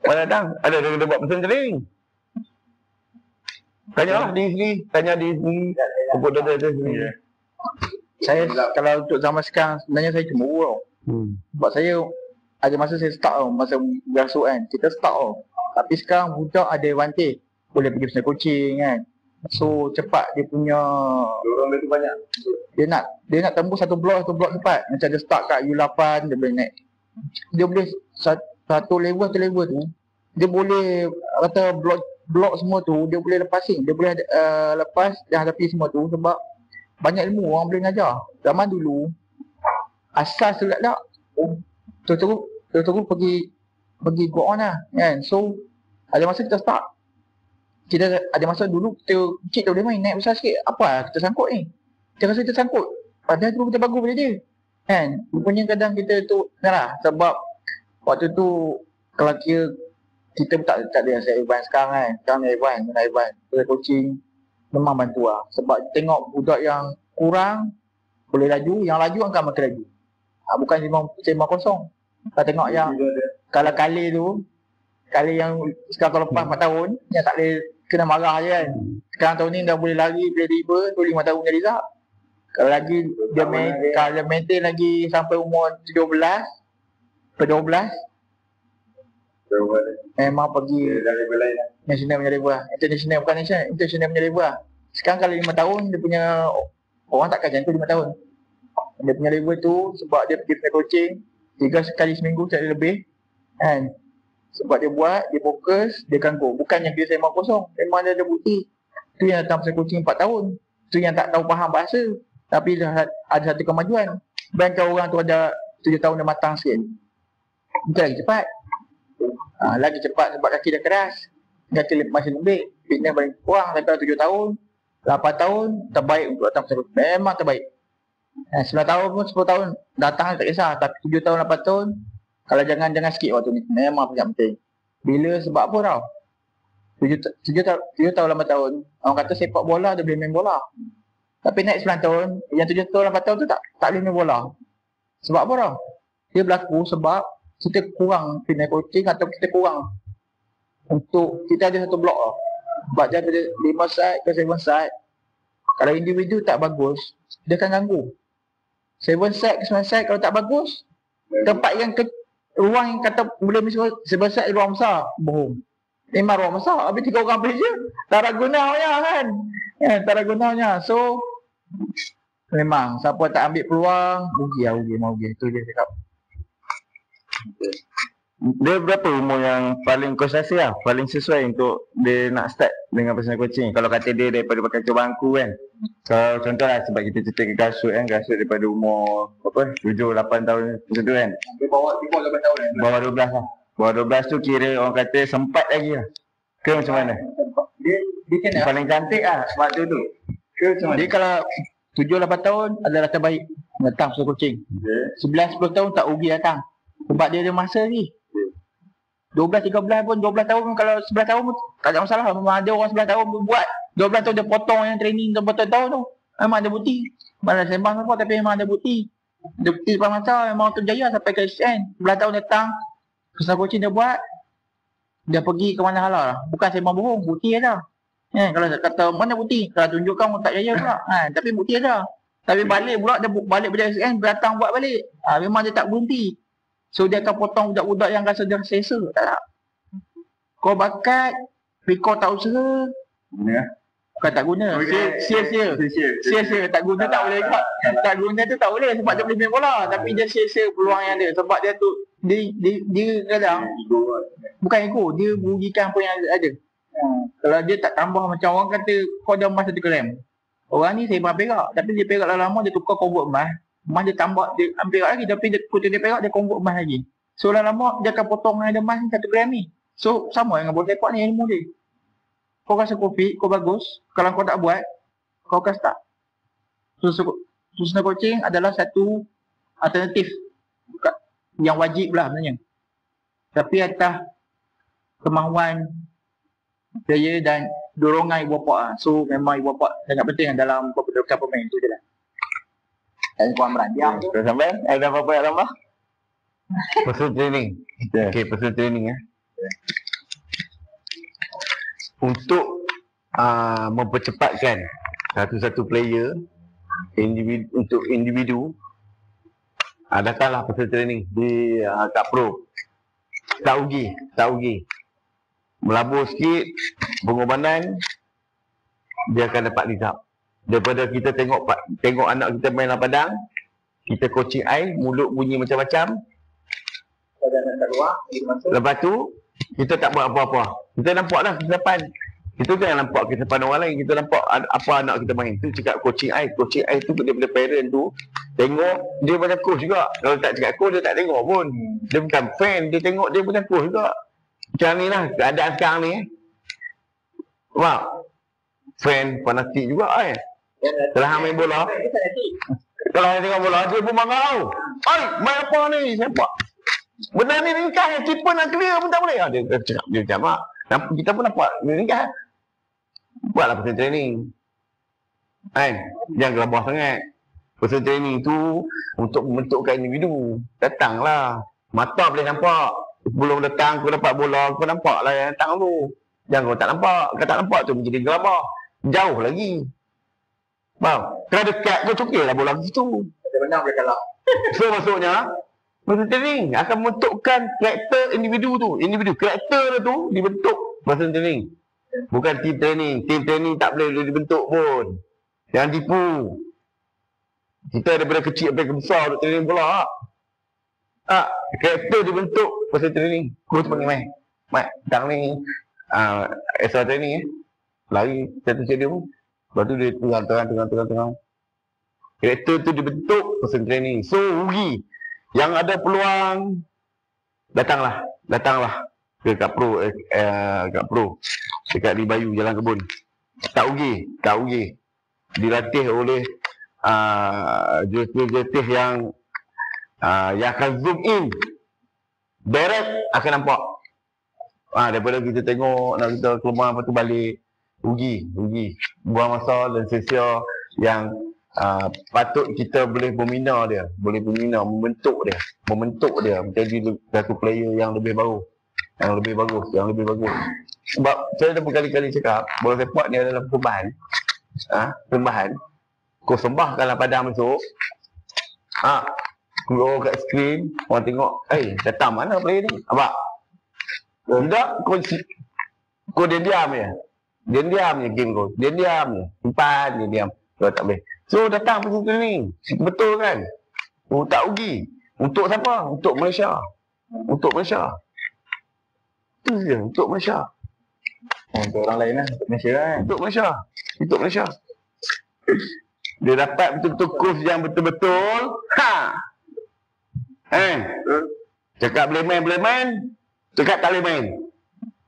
Mana datang? Ada dia buat personal training. Tanyalah diri sendiri. Sebut dia sendiri. Saya kalau untuk zaman sekarang sebenarnya saya cemburu tau. Sebab saya ada masa saya start tau, masa berasuk kan, kita start tau. Tapi sekarang budak ada advantage, boleh pergi personal coaching kan. So cepat dia punya, Orang dia tu banyak. dia nak tembus satu blok cepat. Macam dia start kat U8, dia boleh naik. Dia boleh satu level tu, dia boleh kata blok semua tu, dia boleh lepasin. Dia boleh lepas dan hadapi semua tu sebab banyak ilmu orang boleh ngajar. Zaman dulu asas tu tak. Terus pergi go on lah kan. So ada masa kita start, kita ada masa dulu kita kecil tak boleh main, naik besar sikit apa kita sangkut ni, kita rasa kita sangkut padahal dulu kita bagus pada dia kan. Rupanya kadang kita tu lah, sebab waktu tu kalau kita tak ada yang saya advance sekarang kan. Sekarang ni advance kita coaching memang bantu lah. Sebab tengok budak yang kurang boleh laju, yang laju akan makin laju. Bukan 5-0. Kalau tengok yang kalau kali yang sekarang tahun lepas 4 tahun yang tak boleh kena marah je kan. Sekarang tahun ni dah boleh lari, boleh dribble, tu 5 tahun jadi Rizak. Kalau lagi dia maintain lagi sampai umur 17 ke 12, memang pergi national punya level lah. International bukan national, international punya level lah. Sekarang kalau 5 tahun dia punya, orang takkan macam tu 5 tahun. Dia punya level tu sebab dia pergi personal coaching 3 kali seminggu tak lebih kan. Sebab dia buat, dia fokus, dia ganggu. Bukan yang dia sembang kosong, memang dia ada bukti. Tu yang datang personal coaching 4 tahun, tu yang tak tahu faham bahasa tapi dah ada satu kemajuan. Bayangkan orang tu ada 7 tahun dah matang sikit, bukan lagi cepat. Lagi cepat sebab kaki dah keras, kaki masih lembik, fitness paling kurang sampai 7 tahun 8 tahun terbaik untuk datang personal coaching. Memang terbaik. 9 tahun pun 10 tahun datang tak kisah, tapi 7 tahun 8 tahun kalau jangan skip waktu ni, memang sangat penting. Bila sebab apa tau, 7 tahun 8 tahun orang kata sepak bola dia boleh main bola, tapi naik 9 tahun, yang 7 tahun 8 tahun tu tak boleh main bola. Sebab apa tau, dia berlaku sebab kita kurang fitness coaching atau kita kurang untuk, kita ada satu blok tau. Sebab dia ada 5 side ke 7 side. Kalau individu tak bagus, dia akan ganggu. 7 side ke 9 side kalau tak bagus, tempat yang ruang yang kata boleh misal 7 side ruang besar, bohong. Memang ruang besar. Habis 3 orang Malaysia. Tak ada gunanya kan. Tak ada gunanya. So, memang siapa tak ambil peluang, rugi. Itu je cakap. Dia berapa umur yang paling kau rasa lah, paling sesuai untuk dia nak start dengan personal coaching? Kalau kata dia daripada pakai bangku kan. Kalau contoh lah sebab kita cerita ke Gasut kan, Gasut daripada umur 7-8 tahun macam tu kan. Dia bawah 8 tahun kan. Bawah 12 lah. Bawah 12 tu kira orang kata sempat lagi lah. Ke macam mana? Dia kena. Paling cantik lah sebab tu. Ke macam mana? Dia kalau 7-8 tahun adalah terbaik datang personal coaching. 11-10 tahun tak rugi datang. Sebab dia ada masa lagi. 12-13 pun, 12 tahun pun, kalau 11 tahun pun tak ada masalah. Memang ada orang 11 tahun pun buat. 12 tahun dia potong yang training bertahun-tahun tu. Memang ada bukti. Mana sembang apa tapi memang ada bukti. Ada bukti depan mata, memang tu jaya sampai ke SN. 11 tahun datang, personal coaching dia buat. Dia pergi ke mana halal lah. Bukan sembang bohong, bukti ada. Kalau kata mana bukti, kalau tunjukkan tak jaya pula. Tapi bukti ada. Tapi balik pula, dia balik pada SN, datang buat balik. Memang dia tak berhenti. So dia akan potong budak-budak yang rasa dia selesa. Tak. Kau bakat, tapi kau tak usaha. Kau tak guna. Sia-sia. Tak guna tak boleh. Tak guna tu tak boleh sebab dia boleh main bola. Tapi dia sia-sia peluang yang ada. Sebab dia tu, dia kadang, bukan ego, dia merugikan apa yang ada. Kalau dia tak tambah macam orang kata, kau dah emas 1 gram. Orang ni saya perak. Tapi dia perak lama dia tukar convert emas. Emas dia tambah, dia ambil lagi, tapi dia putih dia perak, dia convert emas lagi. So lama dia akan potong ada emas 1 gram ni. So sama dengan bola sepak ni ilmu dia. Kau rasa profit, kau bagus. Kalau kau tak buat, kau akan start. So personal coaching adalah satu alternatif yang wajib lah sebenarnya. Tapi atas kemahuan saya dan dorongan ibu bapa. So memang ibu bapa sangat penting dalam perbudakan pemain tu je lah. Dan Puan Amran. Kau sampai? Ada apa-apa yang tambah? Personal training. Okay, personal training untuk mempercepatkan satu-satu player untuk individu, datanglah personal training di kat pro. Tak rugi. Melabur sikit pengorbanan, dia akan dapat result. Daripada kita tengok anak kita main dalam padang, kita coaching eye, mulut bunyi macam-macam. Lepas tu kita tak buat apa-apa. Kita nampak dah kesilapan. Kita jangan nampak kesilapan orang lain. Kita nampak apa anak kita main. Tu cakap coaching eye. Coaching eye tu daripada parent tu tengok dia macam coach juga. Kalau tak cakap coach dia tak tengok pun. Dia bukan fan, dia tengok dia macam coach juga. Macam ni lah keadaan sekarang ni. Wow. Fan fanatik juga Setelah main bola, kalau dia tengok bola dia pun marah tau. Main apa ni? Siapa? Benda ni ringkas, keeper nak clear pun tak boleh. Dia cakap, kita pun nampak dia ringkas. Buatlah personal training. Jangan gelabah sangat. Personal training tu untuk membentukkan individu. Datanglah. Mata boleh nampak. Sebelum datang kau dapat bola, kau nampak lah yang datang tu. Jangan kau tak nampak. Kau tak nampak tu menjadi gelabah. Jauh lagi. Faham? Kalau dekat kau cukirlah bola ke situ. Dia menang boleh kalah. So maksudnya personal training akan membentukkan karakter individu tu. Karakter tu dibentuk personal training. Bukan team training. Team training tak boleh dibentuk pun. Jangan tipu. Kita daripada kecil sampai ke besar untuk training bola. Karakter dibentuk personal training. Coach panggil main. Sekarang ni extra training lari satu stadium. Lepas tu dia tengah. Karakter tu dibentuk personal training. So rugi. Yang ada peluang, datanglah dekat pro, dekat di Bayu Jalan Kebun. Tak rugi. Dilatih oleh jurulatih yang akan zoom in, direct akan nampak. Daripada kita tengok nak kita keluar lepas tu balik, rugi. Buang masa dan sia-sia yang patut kita boleh membina dia, membentuk dia menjadi satu player yang lebih baru, yang lebih bagus. Sebab saya dah berkali-kali cakap, bola sepak ni adalah persembahan. Kau sembahkanlah padang besok. Keluar kat skrin, orang tengok, datang mana player ni? Abang. Tidak, Kau dia diam je. Dia diam je game kau. Dia diam je. Simpan dia diam. Kau tak boleh. So datang pergi training. Betul kan? Oh, tak rugi. Untuk siapa? Untuk Malaysia. Untuk Malaysia. Itu je. Untuk Malaysia. Untuk orang lain lah. Untuk Malaysia kan. Untuk Malaysia. Untuk Malaysia. Dia dapat betul-betul coach yang betul-betul. Cakap boleh main. Cakap tak boleh main.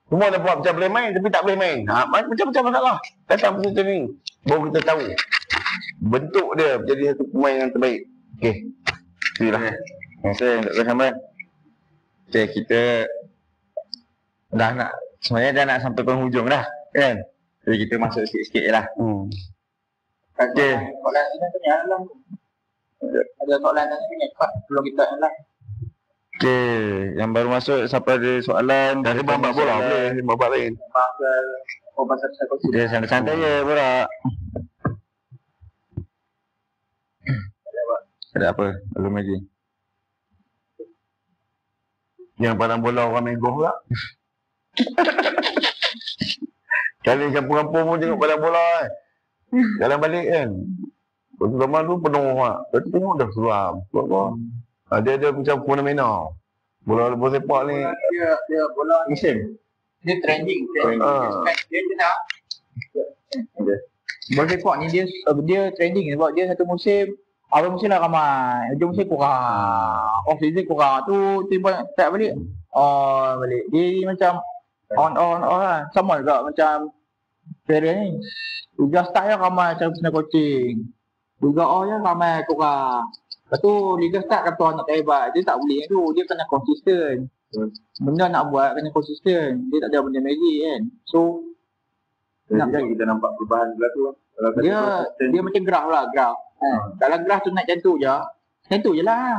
Semua dah buat macam boleh main tapi tak boleh main. Macam-macam masalah. Datang macam ni. Baru kita tahu. Bentuk dia jadi satu pemain yang terbaik. Okey. Itulah. Terima kasih Dr. Hamad. Okay, kita dah nak, sebenarnya dah nak sampai penghujung dah. Kan? Jadi kita masuk sikit-sikit je lah. Okay. Soalan ini tanya lah. Ada soalan tanya cepat sebelum kita lah. Okay, yang baru masuk siapa ada soalan? Dari babak bola boleh, babak lain. Pasal saya kongsi. Dia santai-santai je bola. Ada apa? Belum lagi. Yang pandang bola orang main golf pula. Kali kampung-kampung pun tengok pandang bola kan. Jalan balik kan. Waktu zaman tu penuh mak. Tapi tengok dah seram. Dia ada macam fenomena. Bola sepak ni. Dia bola Musim. dia trending. Dia nak. Bola sepak ni dia trending sebab dia satu musim. Awal musim lah ramai. Hujung musim kurang. Off season kurang. Tu tiba tak balik. Oh balik. Dia macam on lah. Sama juga macam Ferry ni. Liga start je ramai macam kena coaching. Liga O je ramai kurang. Lepas tu Liga start kata nak hebat. Dia tak boleh tu. Dia kena konsisten. Benda nak buat kena konsisten. Dia tak ada benda magic kan. So Jadi kita nampak perubahan berlaku. dia macam graf lah, graf. Kalau graf tu naik macam tu je lah.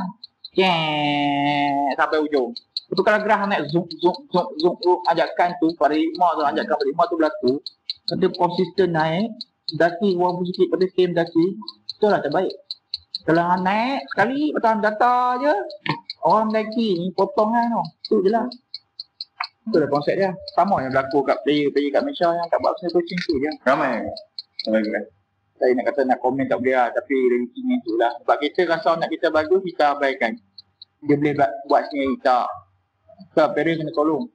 Sampai ujung. Lepas tu kalau graf naik zoom, ajakkan tu, paradigma tu, ajakkan paradigma tu berlaku. Kita konsisten naik, daki walaupun sikit pada same daki, itulah terbaik. Kalau naik sekali, patah data je, orang daki ni potong kan tu. Tu je lah. Itulah konsep dia. Sama yang berlaku kat player kat Malaysia yang tak buat pasal coaching tu je. Ramai. Saya nak kata nak komen tak boleh lah, tapi ranking tu lah. Sebab kita rasa nak kita bagus, kita abaikan. Dia boleh buat sendiri, tak. Sebab parent kena tolong.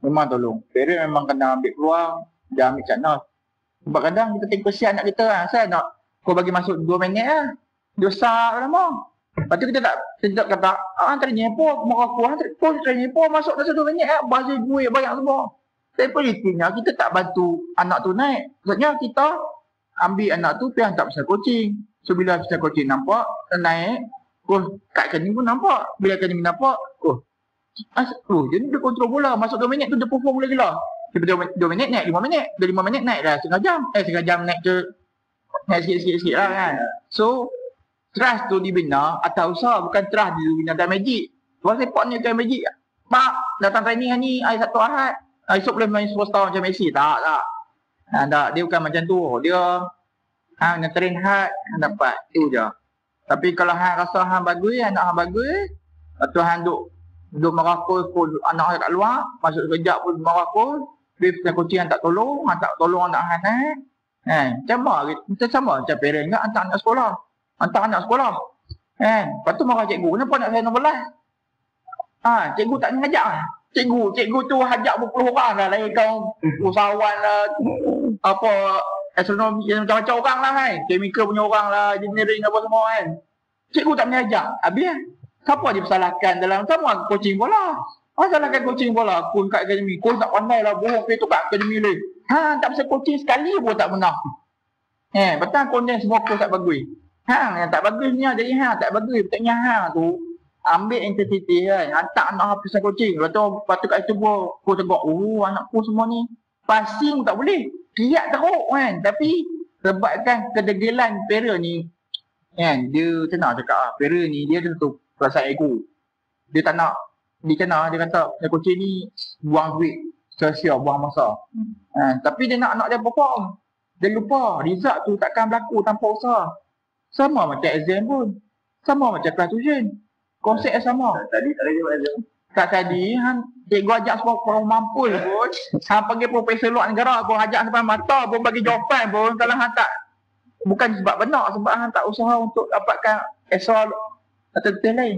Memang tolong. Parent memang kena ambil peluang, dia ambil chance. Sebab kadang kita tengok kesian anak kita lah. Saya nak kau bagi masuk 2 minit lah. Dosa lama. Lepas tu kita tak kata, training apa, marah aku, training apa, masuk dah 1 minit lah. Bazir gue banyak semua. Tapi politiknya kita tak bantu anak tu naik. Maksudnya kita ambil anak tu pergi hantar pasal coaching. So bila pasal coaching nampak, naik, kat akademi pun nampak. Bila akademi nampak, jadi dia kontrol bola. Masuk 2 minit tu dia perform gila-gila. Lepas 2 minit naik 5 minit. Dari 5 minit naik dah setengah jam. Setengah jam naik sikit-sikit lah kan. So, trust tu dibina atas usaha. Bukan trust dibina dan magic. Sebab sepak ni kan magic. Pak, datang training ni, hari Sabtu Ahad. Esok boleh main superstar macam Messi. Tak. Dia bukan macam tu. Dia nak train hard, dapat. Tu je. Tapi kalau hang rasa hang bagus, anak hang bagus, tu hang duk marah pun anak hang kat luar, masuk sekejap pun marah pun, dia coaching hang tak tolong anak hang naik. Macam mana? Kita sama macam parent ke hantar anak sekolah. Lepas tu marah cikgu, kenapa nak saya 16? Cikgu tak ngajak lah. Cikgu tu hajak berpuluh orang lah. Lain kau usahawan lah. Astronomi macam-macam orang lah kan. Chemical punya orang lah. Engineering apa semua kan. Cikgu tak mengajak. Habis siapa dia bersalahkan dalam sama coaching bola. Salahkan coaching bola. Kun kat akademi. Kun tak pandai lah. Bohong tu kat akademi ni. Tak bisa coaching sekali pun tak pernah. Betul kun yang semua coach tak bagus. Yang tak bagusnya jadi tak bagus. Betulnya tu ambil intensity kan. Hantar anak pasal coaching. Lepas tu kat situ aku tegak. Anakku semua ni passing tak boleh. Kiat teruk kan. Tapi sebabkan kedegilan parent ni kan. Dia macam nak cakap parent ni dia tu perasaan ego. Dia tak nak. Dia kata coaching ni buang duit. Sia-sia buang masa. Tapi dia nak anak dia perform. Dia lupa result tu takkan berlaku tanpa usaha. Sama macam exam pun. Sama macam kelas tuition. Konsep sama. Tadi tak ada jawab exam. tak tadi cikgu ajak semua orang mampu pun. Hang panggil profesor luar negara pun ajak sampai mata pun bagi jawapan pun kalau hang tak, bukan sebab benar, sebab hang tak usaha untuk dapatkan esol atau detail lain.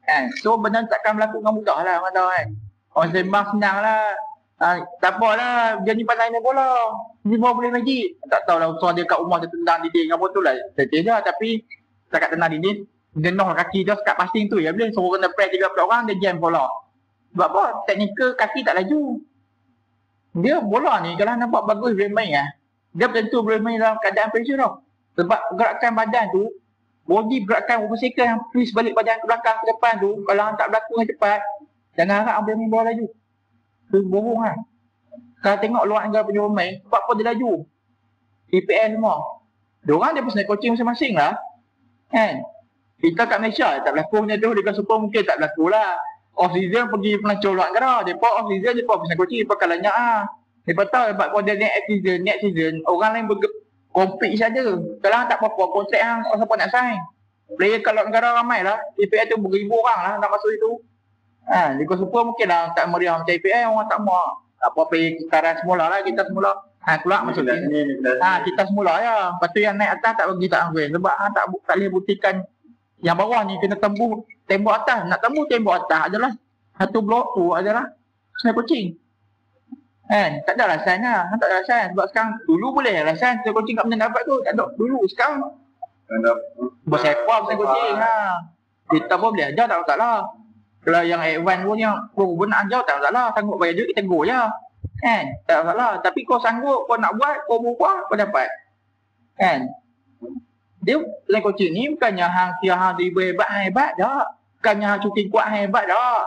Kan? So benda takkan berlaku dengan mudah lah kata kan. Orang sembang senang lah. Tak apalah, dia ni pandai main bola. Dia semua boleh magic. Tak tahulah usaha dia kat rumah dia tendang dinding apa tu lah. Settle je, tapi setakat tendang dinding, genuh kaki dia sekat passing tu ya boleh. Suruh kena press 30 orang, dia jam bola. Sebab apa? Teknikal kaki tak laju. Dia bola ni kalau nampak bagus boleh main lah. Dia tentu boleh main dalam keadaan pressure tau. Sebab gerakan badan tu, body gerakan overseeker yang twist balik badan ke belakang ke depan tu, kalau hang tak berlaku dengan cepat, jangan harap hang boleh main bola laju. Tu bohong lah. Kalau tengok luar negara punya pemain, sebab apa dia laju? EPL semua. Diorang dia personal coaching masing-masing lah. Kan? Kita kat Malaysia tak berlaku macam tu, Liga Super mungkin tak berlaku lah. Off season pergi pelancong luar negara, mereka off season mereka personal coaching, mereka banyak lah. Mereka tahu sebab kalau dia next season, orang lain compete saja. Kalau tak apa-apa, kontrak hang siapa nak sign. Player kat luar negara ramai lah. EPL tu beribu orang lah nak masuk itu. Liga Super mungkin lah tak meriah macam EPL, orang tak mau. Apa player kitaran semula lah, kita semula. Keluar masuk ni. Kita semula ya. Lepas tu yang naik atas tak bagi tak ambil. Sebab tak boleh buktikan yang bawah ni kena tembus tembok atas. Nak tembus tembok atas adalah satu blok tu adalah saya coaching. Tak ada alasan lah. Tak ada alasan. Sebab sekarang dulu boleh alasan saya coaching kat mana dapat tu. Tak ada dulu. Sekarang bersepah saya coaching. Kita pun boleh ajar tak masalah. Kalau yang advance pun yang pun nak ajar tak masalah. Sanggup bayar duit kita go je. Tak masalah. Tapi kau sanggup, kau nak buat, kau buat, kau dapat. Dia lain coaching ni bukannya hang kira hang dribble hebat dah. Bukannya hang shooting kuat hebat dah.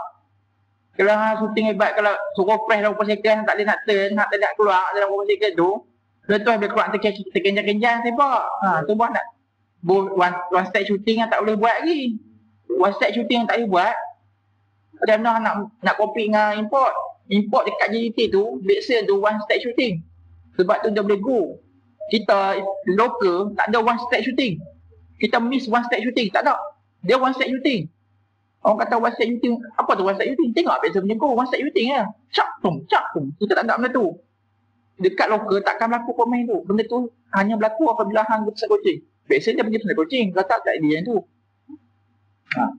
Kalau hang shooting hebat, kalau suruh press dalam persekian tak boleh nak turn, tak nak keluar dalam persekian tu, lepas dia keluar terkenjang-kenjang tembak. Tu buat nak one step shooting yang tak boleh buat lagi. One step shooting yang tak boleh buat. Macam mana nak compete dengan import. Import dekat JDT tu, biasa tu one step shooting. Sebab tu dia boleh go. Kita local tak ada one step shooting. Kita miss one step shooting, tak ada. Dia one step shooting. Orang kata one step shooting, apa tu one step shooting? Tengok biasa punya go, one step shooting lah. Cak tum. Kita tak ada benda tu. Dekat local takkan berlaku pemain tu. Benda tu hanya berlaku apabila hang personal coaching. Biasanya dia pergi personal coaching, letak kat dia yang tu.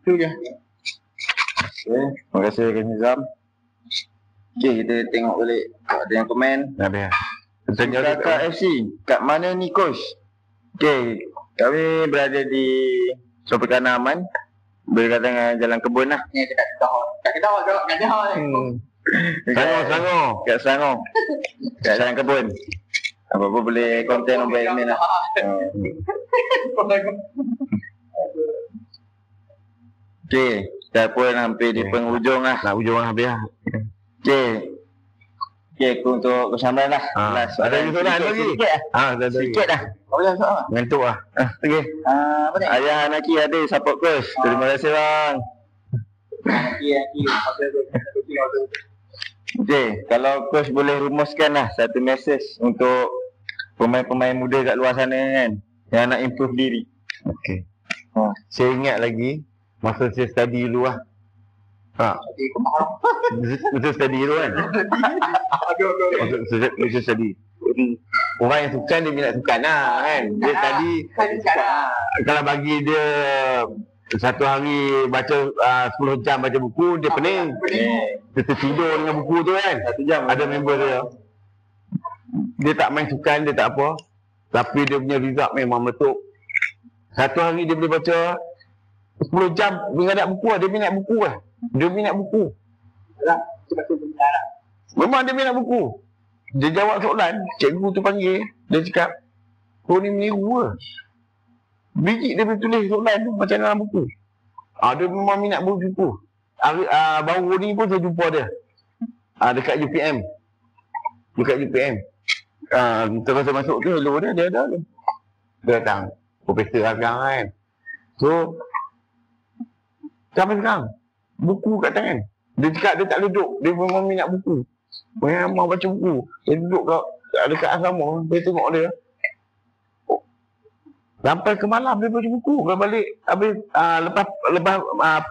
Tu je. Terima kasih Kak Nizam. Kita tengok balik ada yang komen. Habis. Kakak FC, kat mana ni coach? Kami berada di Tropicana Aman. Berdekatan jalan kebun lah. Ni dekat Kedah ni. Selangor. Kat Selangor. Kat jalan kebun. Apa-apa boleh konten nombor admin lah. Dah pun hampir di penghujung lah. Nak hujung lah habis lah. Untuk kesambaran lah. Ada soalan lagi? Sikit dah. Apa yang soalan? Ngantuk lah. Apa ni? Ayah Anaki ada support coach. Terima kasih bang. Kalau coach boleh rumuskan lah satu message untuk pemain-pemain muda kat luar sana kan, yang nak improve diri. Saya ingat lagi masa saya study dulu lah. Masa study dulu kan. Masa study. Orang yang sukan dia minat sukan lah kan. Dia study. Kalau bagi dia satu hari baca 10 jam baca buku, dia pening. Dia tertidur dengan buku tu kan. 1 jam. Ada member dia. Dia tak main sukan, dia tak apa. Tapi dia punya result memang betul. Satu hari dia boleh baca 10 jam menghadap buku lah. Dia minat buku lah. Dia minat buku. Memang dia minat buku. Dia jawab soalan, cikgu tu panggil. Dia cakap, kau ni meniru lah. Biji dia boleh tulis soalan tu macam dalam buku. Dia memang minat buku. Baru ni pun saya jumpa dia. Dekat UPM. Terus masuk tu, hello dia ada tu. Dia datang. Profesor lah sekarang kan. So, sampai sekarang, buku kat tangan. Dia cakap dia tak duduk. Dia memang minat buku. Memang baca buku. Dia duduk dekat asrama. Dia tengok dia. Sampai ke malam dia baca buku. Kalau balik, habis lepas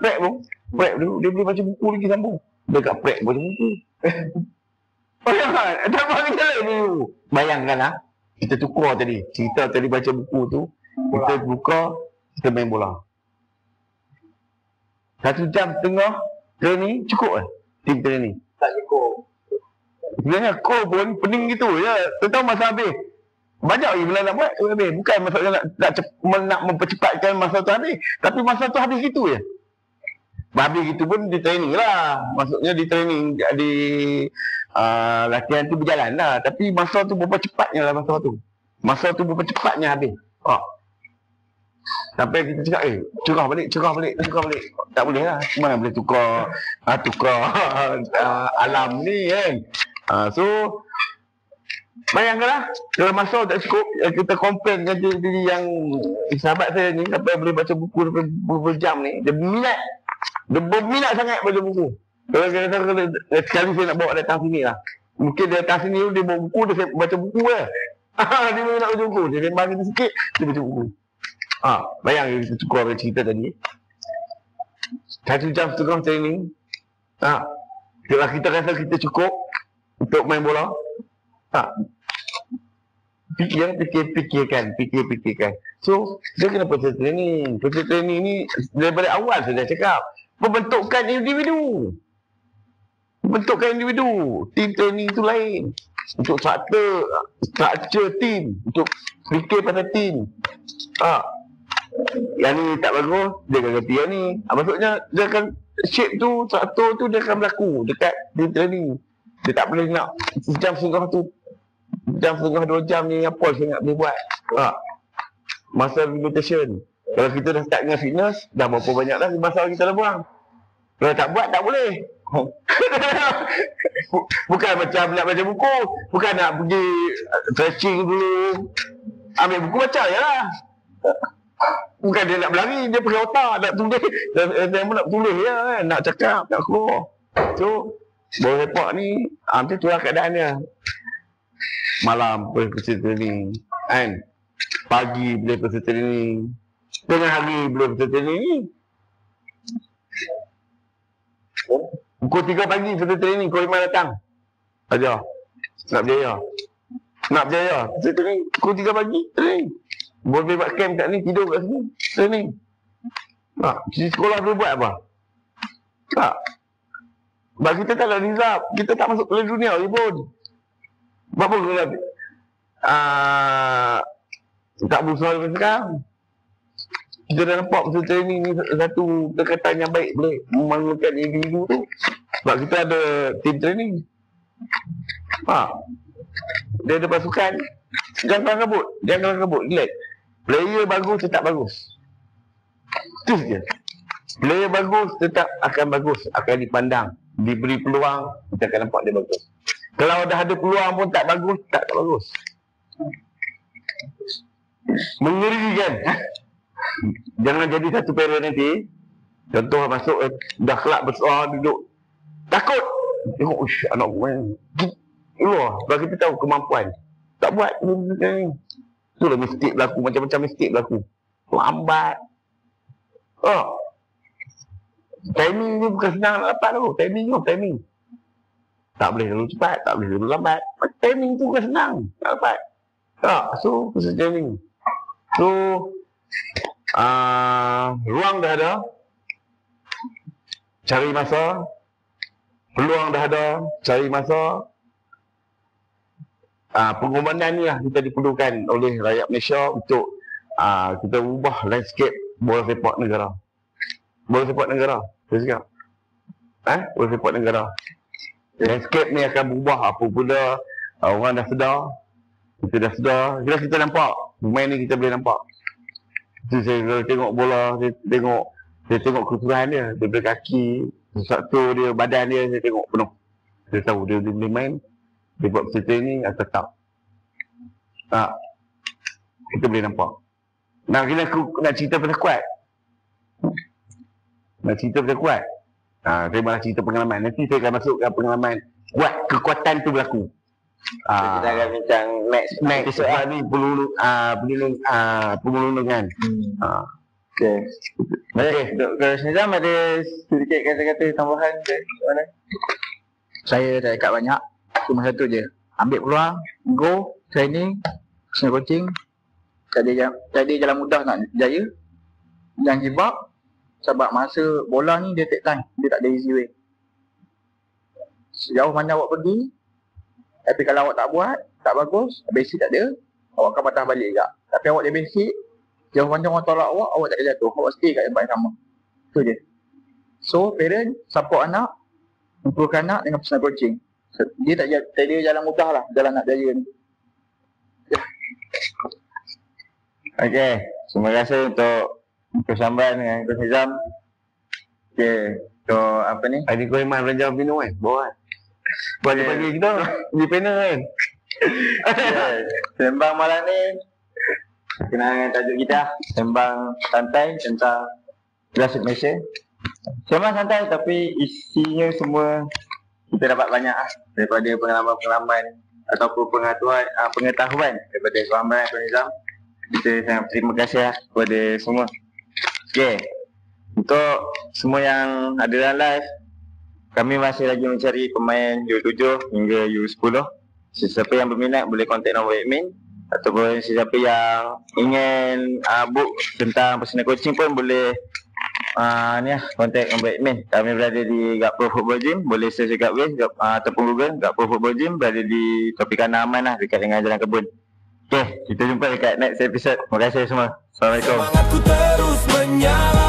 prep pun, Prep dulu, dia boleh baca buku lagi sambung. Dia kat prep baca buku. Bayangkan, tak bagi jalan dulu. Bayangkan lah, kita tukar tadi. Kita tadi baca buku tu, kita buka, kita main bola. 1 jam setengah training cukup lah. Tim training. Tak cukup. Sebenarnya call pun pening gitu je. Tahu masa habis. Banyak lagi benda nak buat habis. Bukan maksudnya nak mempercepatkan masa tu habis. Tapi masa tu habis gitu je. Habis gitu pun di training lah. Maksudnya di training, di latihan tu berjalan lah. Tapi masa tu berapa cepatnya lah masa tu. Masa tu berapa cepatnya habis. Sampai kita cakap, curah balik. Tak boleh lah. Mana boleh tukar alam ni kan. So, bayangkanlah, kalau masa tak cukup, kita compare dengan diri yang sahabat saya ni, sampai boleh baca buku berjam ni, dia berminat sangat baca buku. Kalau sekali saya nak bawa datang sini lah. Mungkin dia datang sini, dia bawa buku, dia baca buku lah. Dia nak baca buku, dia sembang kita sikit, dia baca buku. Bayang kita tukar cerita tadi. 1 jam setengah training. Kalau kita rasa kita cukup untuk main bola, fikirkan. So, dia kena personal training. Personal training ni daripada awal saya dah cakap. Pembentukan individu. Team training tu lain. Untuk structure team. Untuk fikir pasal team. Yang ni tak bagus, dia akan ganti yang ni. Maksudnya, dia akan shape tu, structure tu dia akan berlaku dekat team training. Dia tak boleh nak sejam setengah tu, 2 jam ni apa saya nak boleh buat. Masa limitation. Kalau kita dah start dengan fitness, dah berapa banyak dah masa kita dah buang. Kalau tak buat, tak boleh. Bukan macam nak baca buku, bukan nak pergi stretching dulu, ambil buku baca je lah. Bukan dia nak berlari, dia pakai otak, nak tulis. Dia nak tulis je kan, nak cakap, nak keluar. So, bola sepak ni, macam tu lah keadaan dia. Malam boleh personal training, kan? Pagi boleh personal training, tengah hari boleh personal training ni. Pukul 3 pagi personal training, pukul 5 datang. Ajar. Nak berjaya. Personal training, pukul 3 pagi, training. Boleh buat camp kat ni, tidur kat sini, training. Di sekolah boleh buat apa? Sebab kita tak ada result, kita tak masuk ke dunia lagi pun. Apa kalau tak berusaha sampai sekarang. Kita dah nampak personal training ni satu pendekatan yang baik boleh membangunkan individu tu. Sebab kita ada team training. Dia ada pasukan. Jangan kabut, relax. Player bagus tetap bagus. Itu je. Player bagus tetap akan bagus, akan dipandang. Diberi peluang, kita akan nampak dia bagus. Kalau dah ada peluang pun tak bagus, tak bagus. Mengerikan. Jangan jadi satu parent nanti. Contoh masuk dah kelab besar duduk. Takut. Tengok, anak gue. Sebab kita tahu kemampuan. Tak buat. Itulah mistik berlaku. Macam-macam mistik berlaku. Lambat. Timing ni bukan senang nak dapat tu. Timing. Tak boleh terlalu cepat, tak boleh terlalu lambat. Timing tu bukan senang nak dapat. So, personal training. So, ruang dah ada. Cari masa. Peluang dah ada. Cari masa. Pengorbanan ni lah kita diperlukan oleh rakyat Malaysia untuk kita ubah landscape bola sepak negara. Bola sepak negara. Saya cakap. Bola sepak negara. Landscape ni akan berubah apabila orang dah sedar. Kita dah sedar. Kita nampak. Pemain ni kita boleh nampak. Saya tengok bola, saya tengok kekurangan dia. Dia berkaki, struktur dia, badan dia, saya tengok penuh. Saya tahu dia boleh main. Dia buat training atau tak. Kita boleh nampak. Nak cerita pasal kuat. Saya malah cerita pengalaman. Nanti saya akan masuk ke pengalaman kuat kekuatan tu berlaku. Kita akan bincang next sebab ni perlindungan. Okay. Baik, Dr. Nizam ada sedikit kata-kata tambahan ke mana? Saya dah dekat banyak. Cuma satu je. Ambil peluang, go, training, personal coaching. Jadi jalan mudah nak jaya. Jangan give up. Sebab masa bola ni dia take time. Dia tak ada easy way. Sejauh mana awak pergi, tapi kalau awak tak buat, tak bagus, basic tak ada, awak akan patah balik juga. Tapi awak ada basic, jauh mana orang tolak awak tak akan jatuh. Awak stay kat tempat yang sama. Itu je. So, parent, support anak, improve anak dengan personal coaching. Dia tak ada jalan mudah lah, jalan nak jaya ni. Okey, terima kasih untuk persambahan dengan Coach Nizam. Okey, so apa ni? Tadi kau Iman belanja minum kan? Bawa kan? Pagi-pagi kita di panel kan? Sembang malam ni kenal dengan tajuk kita, sembang santai tentang Classic Malaysia. Sembang santai tapi isinya semua kita dapat banyak daripada pengalaman-pengalaman ataupun pengetahuan daripada Suhaimah dan Coach Nizam. Kita sangat terima kasih kepada semua. Okey, untuk semua yang ada dalam live, kami masih lagi mencari pemain U7 hingga U10. Sesiapa yang berminat boleh kontak nombor admin, ataupun sesiapa yang ingin book tentang personal coaching pun boleh kontak nombor admin. Kami berada di Gapro Football Gym, boleh search dekat Waze ataupun Google. Gapro Football Gym berada di topik kanan aman lah, dekat dengan Jalan Kebun. Okey, kita jumpa dekat next episode. Terima kasih semua. Assalamualaikum. Semangatku terus menyala.